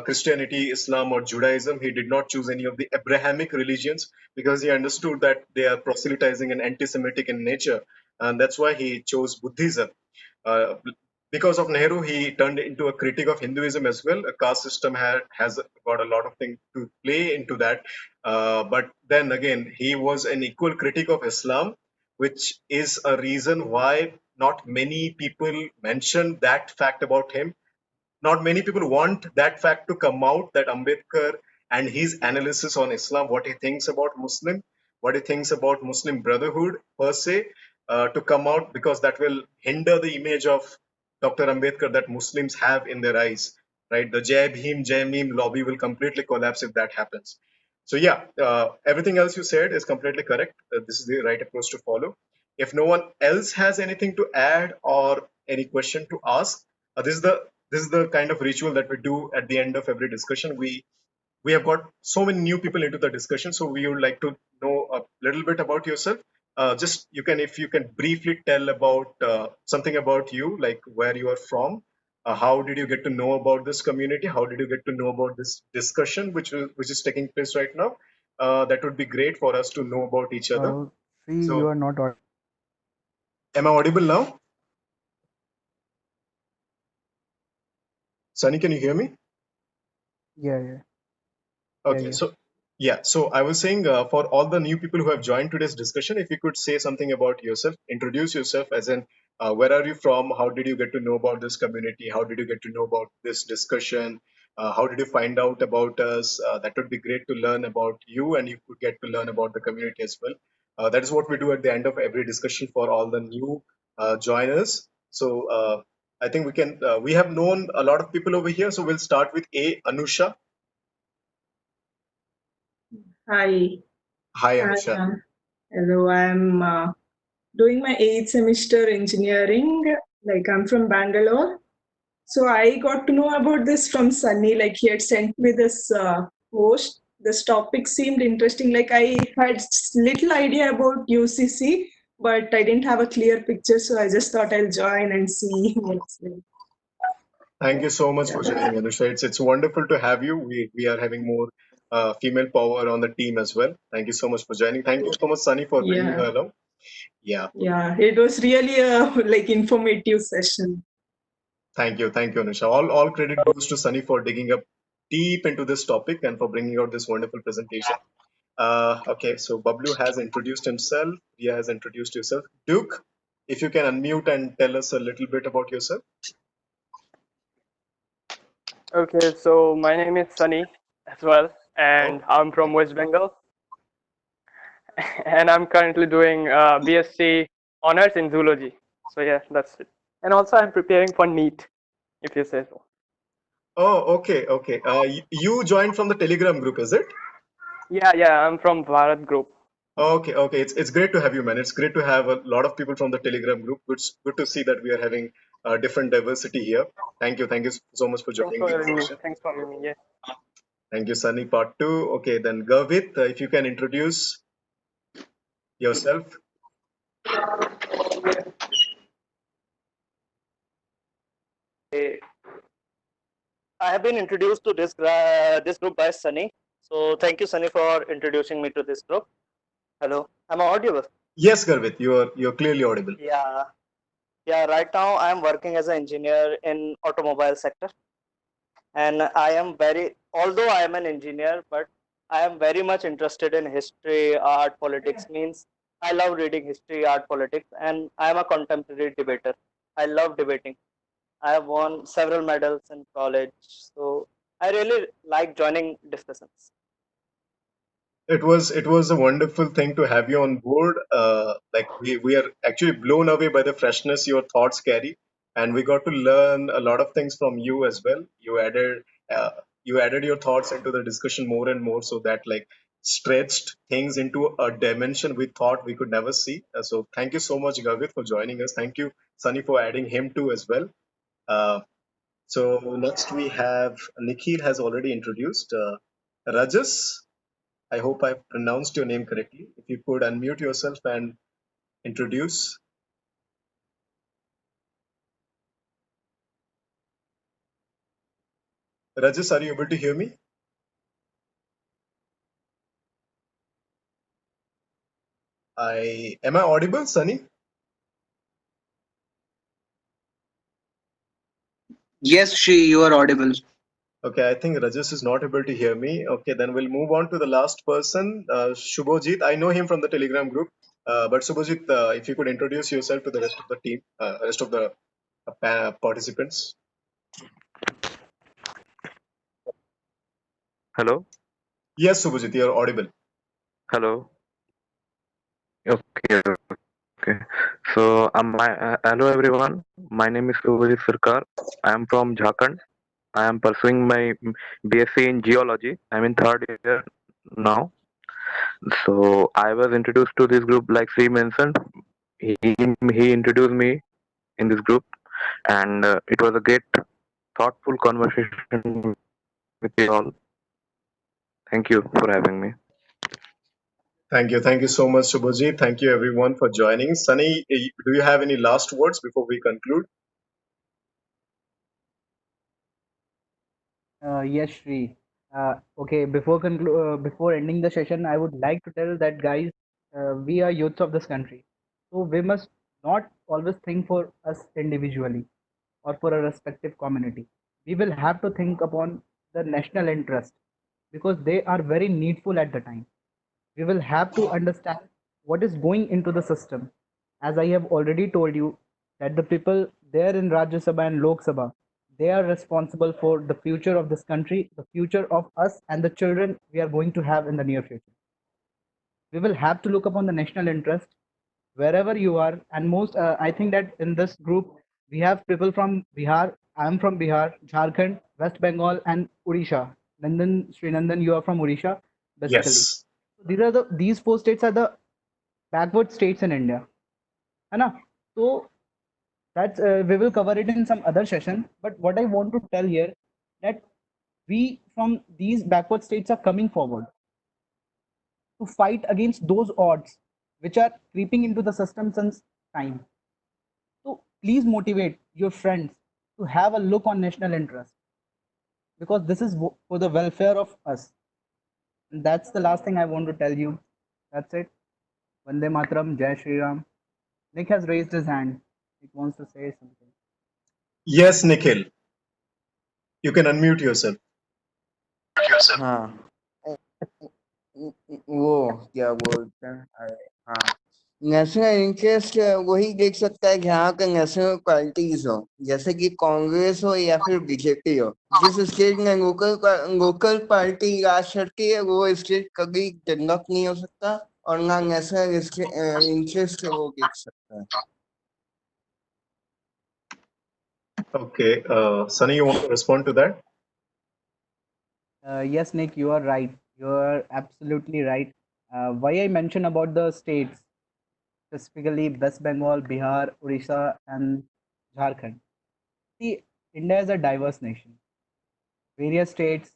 Christianity, Islam, or Judaism. He did not choose any of the Abrahamic religions because he understood that they are proselytizing and anti Semitic in nature. And that's why he chose Buddhism. Uh, because of Nehru, he turned into a critic of Hinduism as well. A caste system has got a lot of things to play into that. But then again, he was an equal critic of Islam, which is a reason why not many people mention that fact about him. Not many people want that fact to come out, that Ambedkar and his analysis on Islam, what he thinks about Muslim, what he thinks about Muslim Brotherhood per se, to come out, because that will hinder the image of Dr. Ambedkar that Muslims have in their eyes, right? The Jai Bhim, Jai Meme lobby will completely collapse if that happens. So yeah, everything else you said is completely correct. This is the right approach to follow. If no one else has anything to add or any question to ask, this is the kind of ritual that we do at the end of every discussion. We have got so many new people into the discussion, so we would like to know a little bit about yourself. Just you can, if you can briefly tell about something about you, like where you are from, how did you get to know about this community, how did you get to know about this discussion which is taking place right now. That would be great for us to know about each other. See, So you are not. am I audible now? Sunny, can you hear me? Yeah, yeah, Okay, so yeah, so I was saying, for all the new people who have joined today's discussion, if you could say something about yourself, introduce yourself, as in where are you from, how did you get to know about this community, how did you get to know about this discussion, how did you find out about us? That would be great to learn about you, and you could get to learn about the community as well. That is what we do at the end of every discussion for all the new joiners. So I think we have known a lot of people over here, so we'll start with Anusha. Hi. Hi, Hi, Anusha. hello. I'm doing my eighth semester engineering. Like I'm from Bangalore. So I got to know about this from Sunny. Like he had sent me this post. This topic seemed interesting. Like I had little idea about UCC, but I didn't have a clear picture. So I just thought I'll join and see what's there. Thank you so much for joining, Anusha. It's wonderful to have you. We are having more female power on the team as well. Thank you so much for joining. Thank you so much, Sunny, for bringing Yeah, her along. Yeah, yeah. It was really a like informative session. thank you, Anusha. All credit goes to Sunny for digging up deep into this topic and for bringing out this wonderful presentation. Okay, so Bablu has introduced himself. Ria has introduced yourself. Duke, if you can unmute and tell us a little bit about yourself. Okay, so my name is Sunny as well, and Oh, I'm from West Bengal, and I'm currently doing BSc honors in zoology. So yeah, that's it. And also, I'm preparing for NEET, if you say so. oh, okay, okay. You joined from the Telegram group, is it? Yeah, I'm from Bharat Group. Okay, okay. It's great to have you, man. It's great to have a lot of people from the Telegram group. Good to see that we are having different diversity here. Thank you so much for Thanks joining for the having me. discussion. Thanks for having me. Yeah. Thank you, Sunny. Part two. Okay, then Gavit, if you can introduce yourself. I have been introduced to this group by Sunny. So thank you, Sunny, for introducing me to this group. Hello, am I audible? Yes, Gavit, you're clearly audible. Yeah, yeah. Right now, I am working as an engineer in automobile sector, and I am very, although I am an engineer, but I am very much interested in history, art, politics. Means I love reading history, art, politics, and I am a contemporary debater. I love debating. I have won several medals in college, so I really like joining discussions. It was a wonderful thing to have you on board. Like we are actually blown away by the freshness your thoughts carry, and we got to learn a lot of things from you as well. You added your thoughts into the discussion more and more, so that like stretched things into a dimension we thought we could never see. So thank you so much, Gavit, for joining us. Thank you, Sunny, for adding him too as well. Uh, so next we have Nikhil has already introduced Rajas. I hope I pronounced your name correctly. If you could unmute yourself and introduce. Rajas, are you able to hear me? Am I audible, Sunny? Yes, Shri, you are audible. Okay, I think Rajas is not able to hear me. Okay, then we'll move on to the last person, Shubhojit. I know him from the Telegram group, but Shubhojit, if you could introduce yourself to the rest of the team, rest of the participants. Hello. Yes, Shubhojit, you're audible. Hello. Okay. Okay. So, hello everyone. My name is Subhajit Sarkar. I am from Jharkhand. I am pursuing my BSc in geology. I'm in third year now. So, I was introduced to this group, like Sri mentioned. He introduced me in this group, and it was a great, thoughtful conversation with you all. Thank you for having me. Thank you. Thank you so much, Shubhojit. Thank you everyone for joining. Sunny, do you have any last words before we conclude? Yes, Shri. Okay, before ending the session, I would like to tell that guys, we are youths of this country, so we must not always think for us individually or for a respective community. We will have to think upon the national interest because they are very needful at the time. We will have to understand what is going into the system. As I have already told you, that the people there in Rajya Sabha and Lok Sabha, they are responsible for the future of this country, the future of us, and the children we are going to have in the near future. We will have to look upon the national interest wherever you are. And most, I think that in this group, we have people from Bihar. I am from Bihar, Jharkhand, West Bengal, and Odisha. Nandan, Sri Nandan, you are from Odisha, basically. Yes. These four states are the backward states in India. है ना? So that's we will cover it in some other session. But what I want to tell here that we from these backward states are coming forward to fight against those odds which are creeping into the system since time. So please motivate your friends to have a look on national interest because this is for the welfare of us. And that's the last thing I want to tell you. That's it. Vande Mataram, Jai Shri Ram. Nick has raised his hand. He wants to say something. Yes, Nikhil. You can unmute yourself. हाँ वो क्या बोलते हैं अरे हाँ national interest वही देख सकता है जहाँ का नेशनल पार्टीज हो जैसे कि कांग्रेस हो या फिर बीजेपी हो जिस स्टेट में लोकल पार्टी राज करती है वो स्टेट कभी डेवलप नहीं हो सकता और ना नेशनल इंटरेस्ट वो देख सकता है Okay. Sunny, you want to respond to that? Yes, Nick, you are right. You are absolutely right. Why I mentioned about the states, specifically West Bengal, Bihar, Odisha, and Jharkhand. See, India is a diverse nation, various states,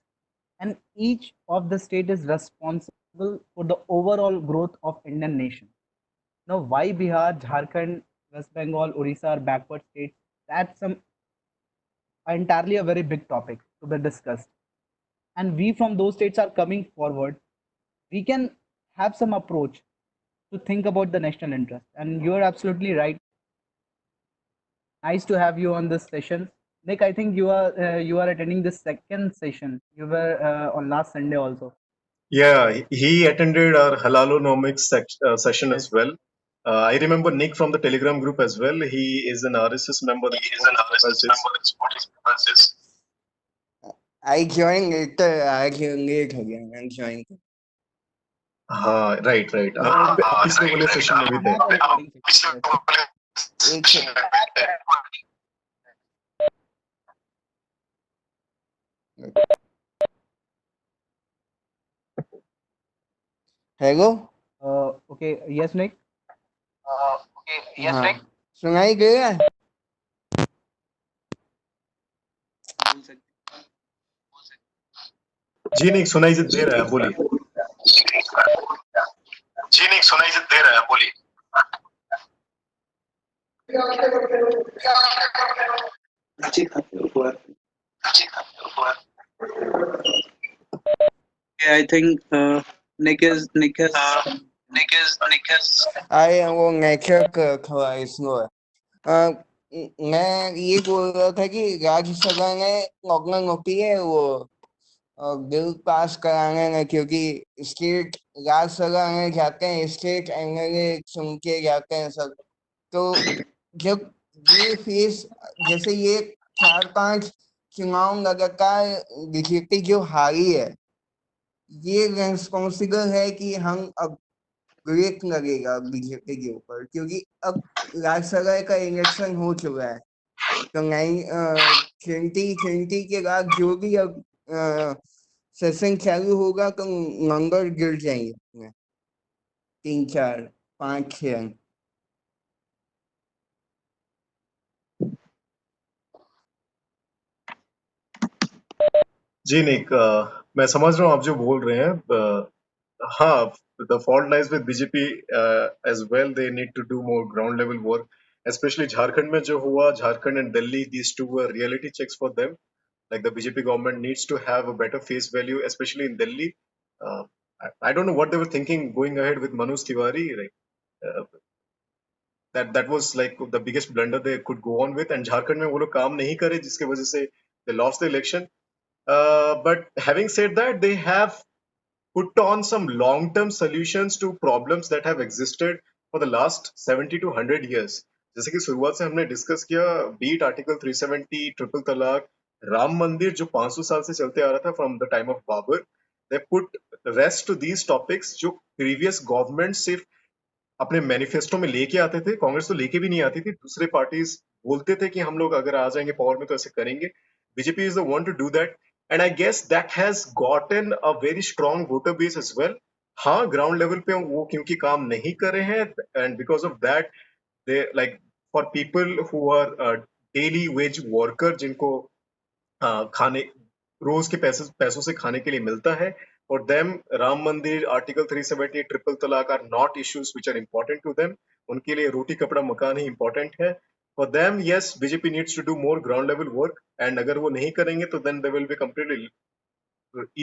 and each of the state is responsible for the overall growth of Indian nation. Now, why Bihar, Jharkhand, West Bengal, Odisha are backward states? That's some entirely a very big topic to be discussed. And we from those states are coming forward. We can have some approach to think about the national interest. And you're absolutely right. Nice to have you on this session. Nick, I think you are attending this second session. You were on last Sunday also. Yeah, he attended our Halalonomics session as Yes. well. I remember Nick from the Telegram group as well. He is an RSS member. I joined later आज late हो गया मैं join हाँ, right, right. I आप have पिछले वाले session में भी थे. a recording session. एक हेलो। Okay, yes, Nick. हाँ, सुनाई दे रहा है? जी नहीं सुनाई दे रहा है, बोलिए। जी नहीं सुनाई दे रहा है, बोलिए। I think Nick has Nick is अरे वो नेटवर्क थोड़ा स्लो है। मैं ये बोल रहा था कि राज्यसभा ने प्रॉब्लम होती है वो बिल पास कराने में, क्योंकि स्टेट राज्यसभा में जाते हैं, स्टेट एमएलए सुन के जाते हैं सब। तो जब ये फेस, जैसे ये 4-5 चुनाव लगातार बीजेपी जो हारी है, ये रेस्पॉन्सिबल है कि हम अब ब्रेक लगेगा बीजेपी के ऊपर, क्योंकि अब राज्यसभा का इलेक्शन हो चुका है। तो नहीं 2020 के बाद जो भी अब सेशन चालू होगा तो नंबर गिर जाएंगे अपने 3, 4, 5, 6 अंक। जी निक, मैं समझ रहा हूँ आप जो बोल रहे हैं। हाँ, the fault lies with BJP as well. They need to do more ground level work, especially Jharkhand में जो हुआ, Jharkhand and Delhi, these two were reality checks for them. Like the BJP government needs to have a better face value, especially in Delhi. I don't know what they were thinking going ahead with Manoj Tiwari. Like uh, that was like the biggest blunder they could go on with. And Jharkhand में वो लोग काम नहीं करे, जिसके वजह से they lost the election. But having said that, they have put on some long-term solutions to problems that have existed for the last 70 to 100 years. जैसे कि शुरुआत से हमने डिस्कस किया, बीट आर्टिकल 370, ट्रिपल तलाक, राम मंदिर जो 500 साल से चलते आ रहा था from the time of Babur, they put rest to these topics जो प्रीवियस गवर्नमेंट सिर्फ अपने मैनिफेस्टो में लेके आते थे। कांग्रेस तो लेके भी नहीं आती थी, दूसरे पार्टीज बोलते थे कि हम लोग अगर आ जाएंगे पावर में तो ऐसे करेंगे। BJP is the one to do that, and I guess that has gotten a very strong voter base as well. हाँ, ग्राउंड लेवल पे वो क्योंकि काम नहीं कर रहे हैं, and because of that they like for people who are daily wage worker, जिनको खाने रोज के पैसों से खाने के लिए मिलता है, for them Ram Mandir, article 370, triple talaq are not issues which are important to them. उनके लिए रोटी कपड़ा मकान ही important है। For them, yes, BJP needs to do more ground level work, and अगर वो नहीं करेंगे तो then they will be completely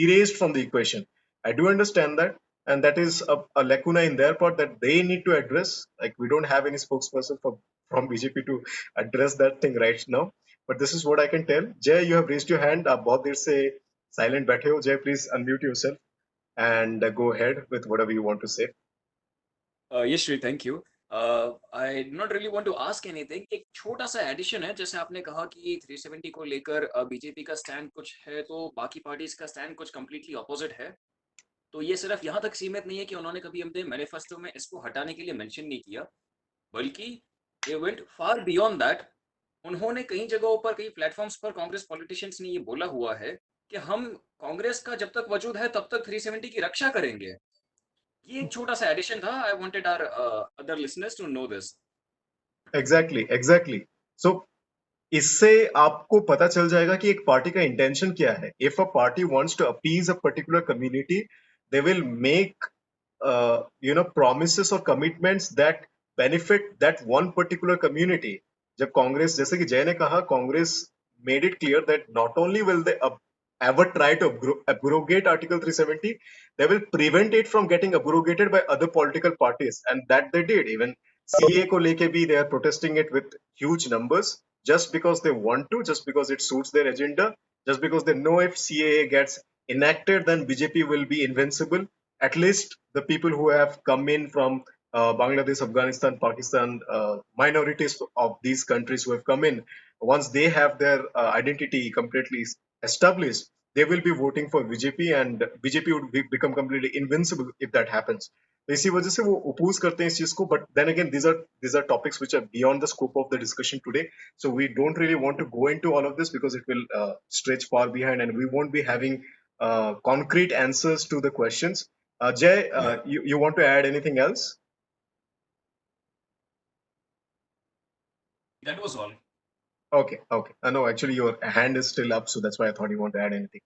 erased from the equation. I do understand that, and that is a lacuna in their part that they need to address. Like we don't have any spokesperson from BJP to address that thing right now. But this is what I can tell. Jay, you have raised your hand. आप बहुत देर से silent बैठे हो. Jay, please unmute yourself and go ahead with whatever you want to say. Yes, Shri, thank you. I do not really want to ask anything. एक छोटा सा addition है, जैसे आपने कहा कि 370 को लेकर बीजेपी का स्टैंड कुछ है तो बाकी पार्टीज का स्टैंड कुछ कंप्लीटली ऑपोजिट है। तो ये सिर्फ यहाँ तक सीमित नहीं है कि उन्होंने कभी अपने मैनिफेस्टो में इसको हटाने के लिए मेंशन नहीं किया, बल्कि they went far beyond that. उन्होंने कई जगहों पर, कई प्लेटफॉर्म्स पर कांग्रेस पॉलिटिशियंस ने ये बोला हुआ है कि हम कांग्रेस का जब तक वजूद है तब तक 370 की रक्षा करेंगे। ये एक छोटा सा एडिशन था। I wanted our other listeners to know this. Exactly. So इससे आपको पता चल जाएगा कि एक पार्टी का इंटेंशन क्या है। If a party wants to appease a particular community, they will make promises or commitments that benefit that one particular community. जब कांग्रेस, जैसे कि जय ने कहा, Congress made it clear that not only will they ever try to abrogate Article 370, they will prevent it from getting abrogated by other political parties, and that they did. Even CA को लेके भी they are protesting it with huge numbers, just because they want to, just because it suits their agenda, just because they know if CAA gets enacted, then BJP will be invincible. At least the people who have come in from Bangladesh, Afghanistan, Pakistan, minorities of these countries who have come in, once they have their identity completely established, they will be voting for BJP, and BJP would become completely invincible if that happens. तो इसी वजह से वो oppose करते हैं इस चीज को, but then again these are topics which are beyond the scope of the discussion today, so we don't really want to go into all of this because it will stretch far behind and we won't be having concrete answers to the questions. Jay, you want to add anything else? That was all. Okay, okay. No, actually, your hand is still up, so that's why I thought you want to add anything.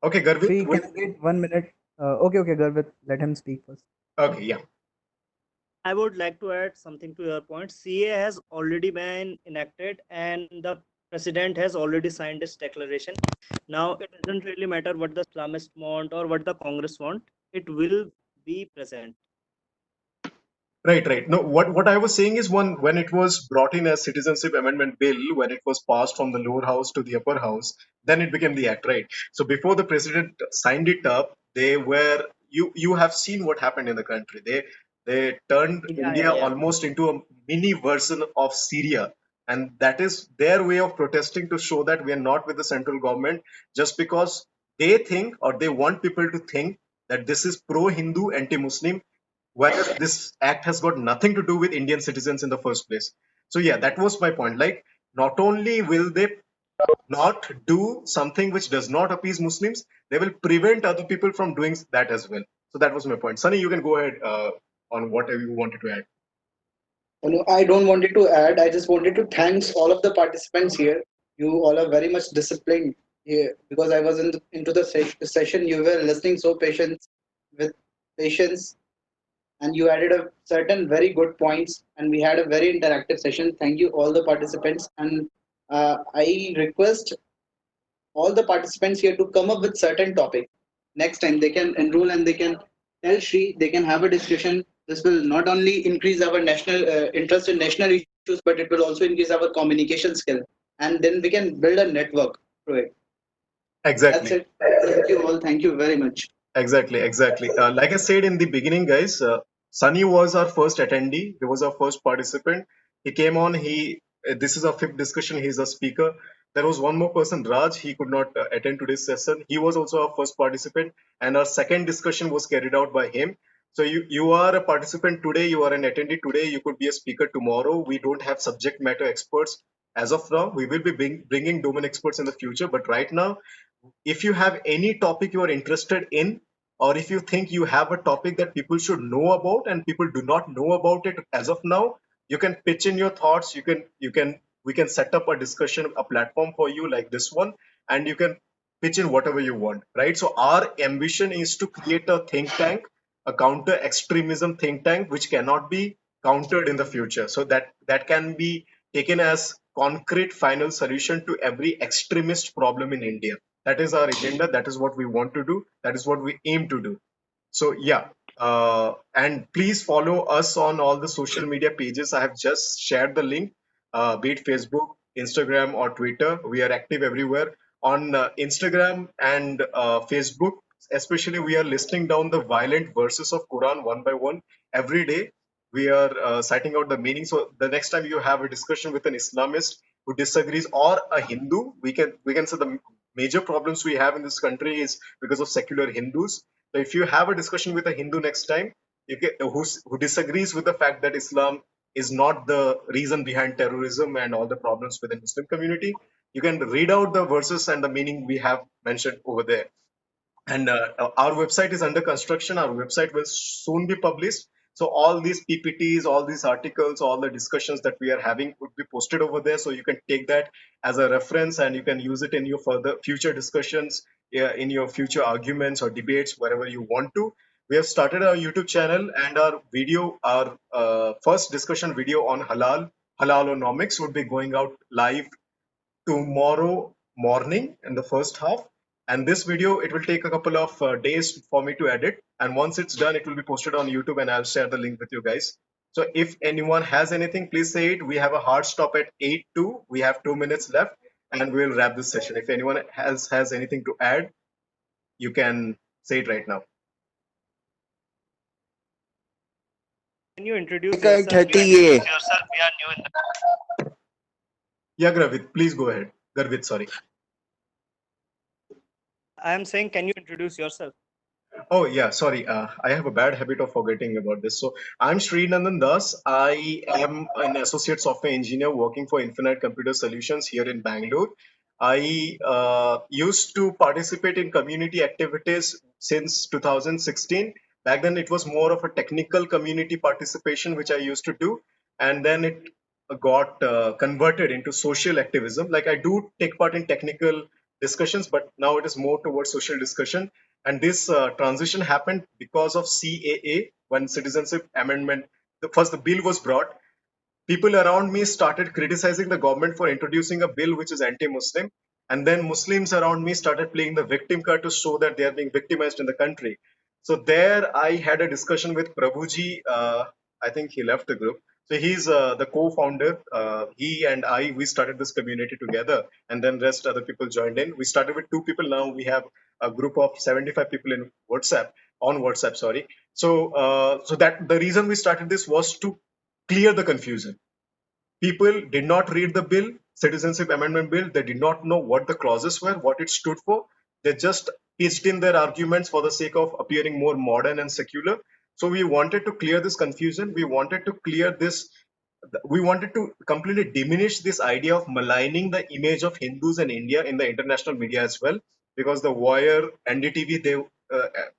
Okay, Garvit, Sri, can I get 1 minute? Okay, Garvit, let him speak first. okay, yeah. I would like to add something to your point. CA has already been enacted and the president has already signed its declaration. Now it doesn't really matter what the Islamists want or what the Congress want. It will be present. Right, right. No, what I was saying is when it was brought in as citizenship amendment bill, when it was passed from the lower house to the upper house, then it became the act, right? So before the president signed it up, they were you have seen what happened in the country. They turned Yeah, India yeah. almost into a mini version of Syria, and that is their way of protesting to show that we are not with the central government just because they think or they want people to think that this is pro-Hindu, anti-Muslim, whereas this act has got nothing to do with Indian citizens in the first place. So yeah, that was my point. Like, not only will they not do something which does not appease Muslims, they will prevent other people from doing that as well. So that was my point. Sunny, you can go ahead on whatever you wanted to add. No, I don't wanted to add. I just wanted to thanks all of the participants here. You all are very much disciplined here because I was into the session. You were listening so patient with patience, and you added a certain very good points, and we had a very interactive session. Thank you all the participants, and I request all the participants here to come up with certain topic. Next time they can enroll and they can tell Shri, they can have a discussion. This will not only increase our national interest in national issues, but it will also increase our communication skill. And then we can build a network through it. That's Exactly. it. Thank you all. Thank you very much. Exactly. Like I said in the beginning, guys, Sunny was our first attendee. He was our first participant. He came on. This is our fifth discussion. He's a speaker. There was one more person, Raj. He could not attend today's session. He was also our first participant, and our second discussion was carried out by him. So you are a participant today. You are an attendee today. You could be a speaker tomorrow. We don't have subject matter experts as of now. We will be bringing domain experts in the future, but right now, if you have any topic you are interested in, or if you think you have a topic that people should know about and people do not know about it as of now, you can pitch in your thoughts. We can set up a discussion, a platform for you like this one, and you can pitch in whatever you want, right? So our ambition is to create a think tank, a counter extremism think tank, which cannot be countered in the future, so that can be taken as concrete final solution to every extremist problem in India. That is our agenda. That is what we want to do. That is what we aim to do. So yeah, and please follow us on all the social media pages. I have just shared the link, be it Facebook, Instagram, or Twitter. We are active everywhere. On Instagram and Facebook, especially, we are listing down the violent verses of Quran one by one every day. We are citing out the meaning. So the next time you have a discussion with an Islamist who disagrees, or a Hindu, we can say the major problems we have in this country is because of secular Hindus. So if you have a discussion with a Hindu next time, who disagrees with the fact that Islam is not the reason behind terrorism and all the problems with the Muslim community, you can read out the verses and the meaning we have mentioned over there. And our website is under construction. Our website will soon be published. So all these PPTs, all these articles, all the discussions that we are having would be posted over there. So you can take that as a reference and you can use it in your further future discussions, in your future arguments or debates, wherever you want to. We have started our YouTube channel, and our first discussion video on halalonomics would be going out live tomorrow morning in the first half. And this video, it will take a couple of days for me to edit, and once it's done, it will be posted on YouTube, and I'll share the link with you guys. So if anyone has anything, please say it. We have a hard stop at 8:02. We have 2 minutes left, and we'll wrap this session. If anyone has anything to add, you can say it right now. Can you introduce Article yourself? 30A. Yeah, Garvit, please go ahead. Garvit, sorry. I am saying, can you introduce yourself? Oh yeah, sorry. I have a bad habit of forgetting about this. So I'm Sri Nandan Das. I am an associate software engineer working for Infinite Computer Solutions here in Bangalore. I used to participate in community activities since 2016. Back then, it was more of a technical community participation, which I used to do, and then it got converted into social activism. Like I do take part in technical discussions, but now it is more towards social discussion. And this transition happened because of CAA, when Citizenship Amendment, the bill was brought. People around me started criticizing the government for introducing a bill which is anti-Muslim, and then Muslims around me started playing the victim card to show that they are being victimized in the country. So there, I had a discussion with Prabhuji. I think he left the group. So he's the co-founder. He and I, we started this community together, and then rest other people joined in. We started with 2 people. Now we have a group of 75 people in WhatsApp, on WhatsApp. Sorry. So that the reason we started this was to clear the confusion. People did not read the bill, Citizenship Amendment Bill. They did not know what the clauses were, what it stood for. They just pitched in their arguments for the sake of appearing more modern and secular. So we wanted to clear this confusion. We wanted to clear this. We wanted to completely diminish this idea of maligning the image of Hindus in India in the international media as well, because the Wire, NDTV,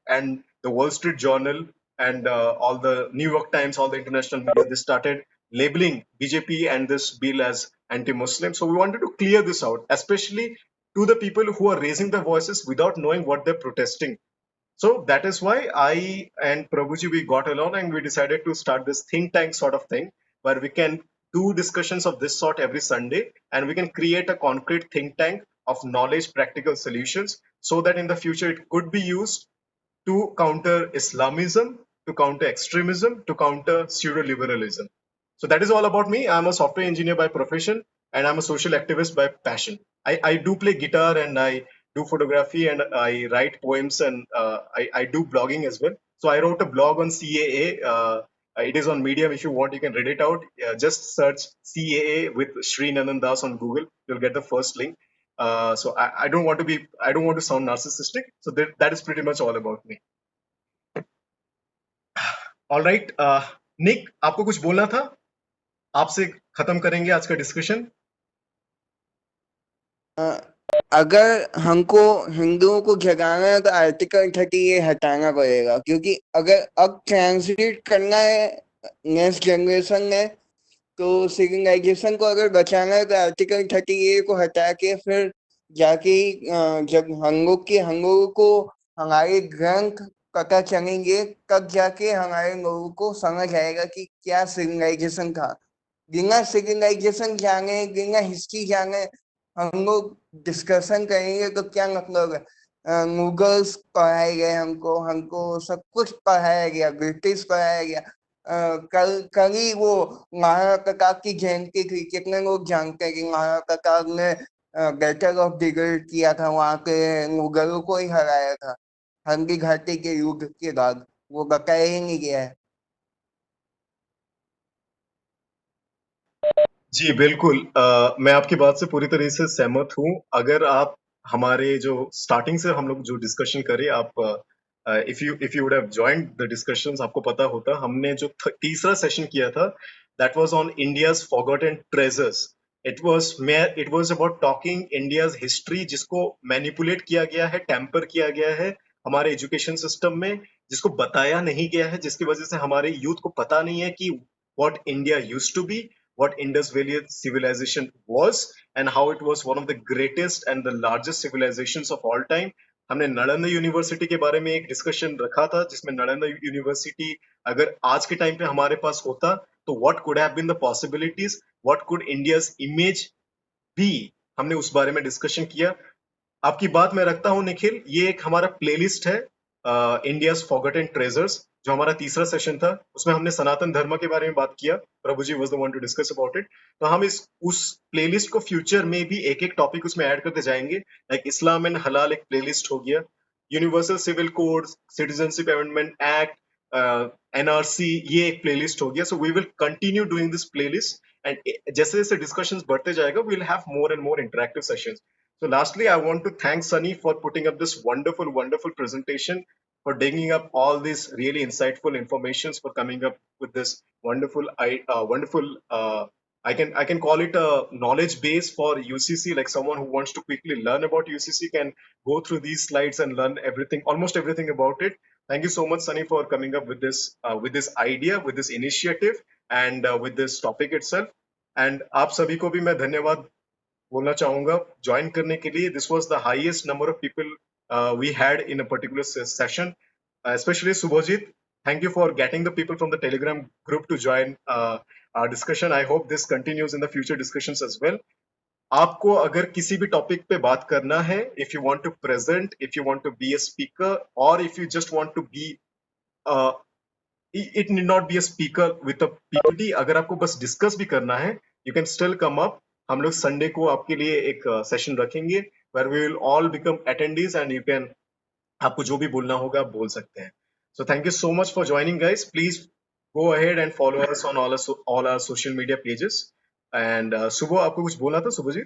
and the Wall Street Journal, and all the New York Times, all the international media, they started labeling BJP and this bill as anti-Muslim. So we wanted to clear this out, especially to the people who are raising their voices without knowing what they're protesting. So that is why I and Prabhuji, we got along and we decided to start this think tank sort of thing, where we can do discussions of this sort every Sunday, and we can create a concrete think tank of knowledge, practical solutions, so that in the future it could be used to counter Islamism, to counter extremism, to counter pseudo-liberalism. So that is all about me. I'm a software engineer by profession, and I'm a social activist by passion. I do play guitar, and I do photography, and I write poems, and I do blogging as well. So I wrote a blog on CAA. It is on Medium. If you want, you can read it out. Just search CAA with Sri Nandan Das on Google. You'll get the first link. So I don't want to sound narcissistic. So that is pretty much all about me. All right, Nick, आपको कुछ बोलना था? आपसे खत्म करेंगे आज का discussion. अगर हमको हिंदुओं को जगाना है तो आर्टिकल 30 ये हटाना पड़ेगा, क्योंकि अगर अब ट्रांसलेट करना है नेक्स्ट जनरेशन में तो सिविलाइजेशन को अगर बचाना है तो आर्टिकल 30 ये को हटा के फिर जाके जब हम लोगों को हमारे ग्रंथ पता चलेंगे, तब जाके हमारे लोगों को समझ आएगा कि क्या सिविलाइजेशन था. बिना सिविलाइजेशन जाने, बिना हिस्ट्री जाने हम लोग डिस्कशन करेंगे तो क्या मतलब है. मुगल्स पढ़ाए गए, हमको सब कुछ पढ़ाया गया, ब्रिटिश पढ़ाया गया. कल ही वो महाराणा प्रताप की जयंती थी. कितने लोग जानते हैं कि महाराणा प्रताप ने बैटल ऑफ दिगर किया था, वहां पे मुगलों को ही हराया था हल्दी घाटी के युद्ध के बाद. वो बताया ही नहीं गया है. जी बिल्कुल, मैं आपकी बात से पूरी तरह से सहमत हूँ. अगर आप हमारे जो स्टार्टिंग से हम लोग जो डिस्कशन करें, आप if you would have joined the discussions, आपको पता होता हमने जो तीसरा सेशन किया था, that was on India's forgotten treasures. It was about talking India's history, जिसको मैनिपुलेट किया गया है, टेम्पर किया गया है हमारे एजुकेशन सिस्टम में, जिसको बताया नहीं गया है, जिसकी वजह से हमारे यूथ को पता नहीं है कि what India used to be, what Indus Valley civilization was, and how it was one of the greatest and the largest civilizations of all time. हमने नलंदा यूनिवर्सिटी के बारे में एक डिस्कशन रखा था, जिसमें नलंदा यूनिवर्सिटी अगर आज के टाइम पे हमारे पास होता तो what could have been the possibilities, what could India's image be, हमने उस बारे में डिस्कशन किया. आपकी बात मैं रखता हूं निखिल, ये एक हमारा प्लेलिस्ट है, इंडियाज फॉरगॉटन ट्रेजर्स, जो हमारा तीसरा सेशन था. उसमें हमने सनातन धर्म के बारे में बात किया. Prabhu ji was the one to discuss about it. तो हम उस प्लेलिस्ट को फ्यूचर में भी एक एक टॉपिक उसमें ऐड करते जाएंगे. लाइक इस्लाम एंड हलाल एक प्लेलिस्ट हो गया, universal civil code, citizenship amendment act, NRC, ये एक प्लेलिस्ट हो गया. So we will continue doing this playlist, and जैसे जैसे डिस्कशंस बढ़ते जाएगा, we will have more and more interactive sessions. So lastly, I want to thank Sunny for putting up this wonderful presentation, for digging up all these really insightful informations, for coming up with this wonderful, I can call it a knowledge base for UCC. Like someone who wants to quickly learn about UCC can go through these slides and learn everything, almost everything about it. Thank you so much, Sunny, for coming up with this idea, with this initiative, and with this topic itself. And आप सभी को भी मैं धन्यवाद बोलना चाहूंगा join करने के लिए. This was the highest number of people we had in a particular session, especially Subhajit. Thank you for getting the people from the Telegram group to join our discussion. I hope this continues in the future discussions as well. आपको अगर किसी भी topic पे बात करना है, if you want to present, if you want to be a speaker, और if you just want to be, it need not be a speaker with a PPT, अगर आपको बस डिस्कस भी करना है, you can still come up. हम लोग Sunday को आपके लिए एक सेशन रखेंगे where we will all become attendees and you can, आपको जो भी बोलना होगा आप बोल सकते हैं. So thank you so much for joining, guys. Please go ahead and follow us on all our social media pages. And सुबह आपको कुछ बोलना था, सुबह जी?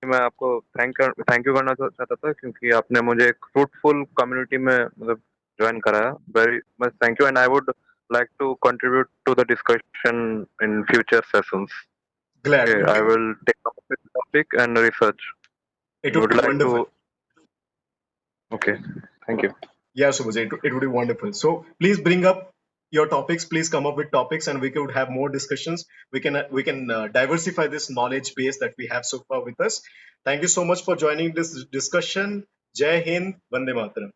मैं आपको थैंक यू करना चाहता था क्योंकि आपने मुझे एक फ्रूटफुल कम्युनिटी में मतलब ज्वाइन कराया. Very much thank you, and I would like to contribute to the discussion in future sessions. Glad. Okay, I will take up the topic and research. It would be like wonderful. Okay, thank you. Yeah, Subhajit, it would be wonderful. So please bring up your topics. Please come up with topics, and we could have more discussions. We can diversify this knowledge base that we have so far with us. Thank you so much for joining this discussion. Jai Hind, Vande Mataram.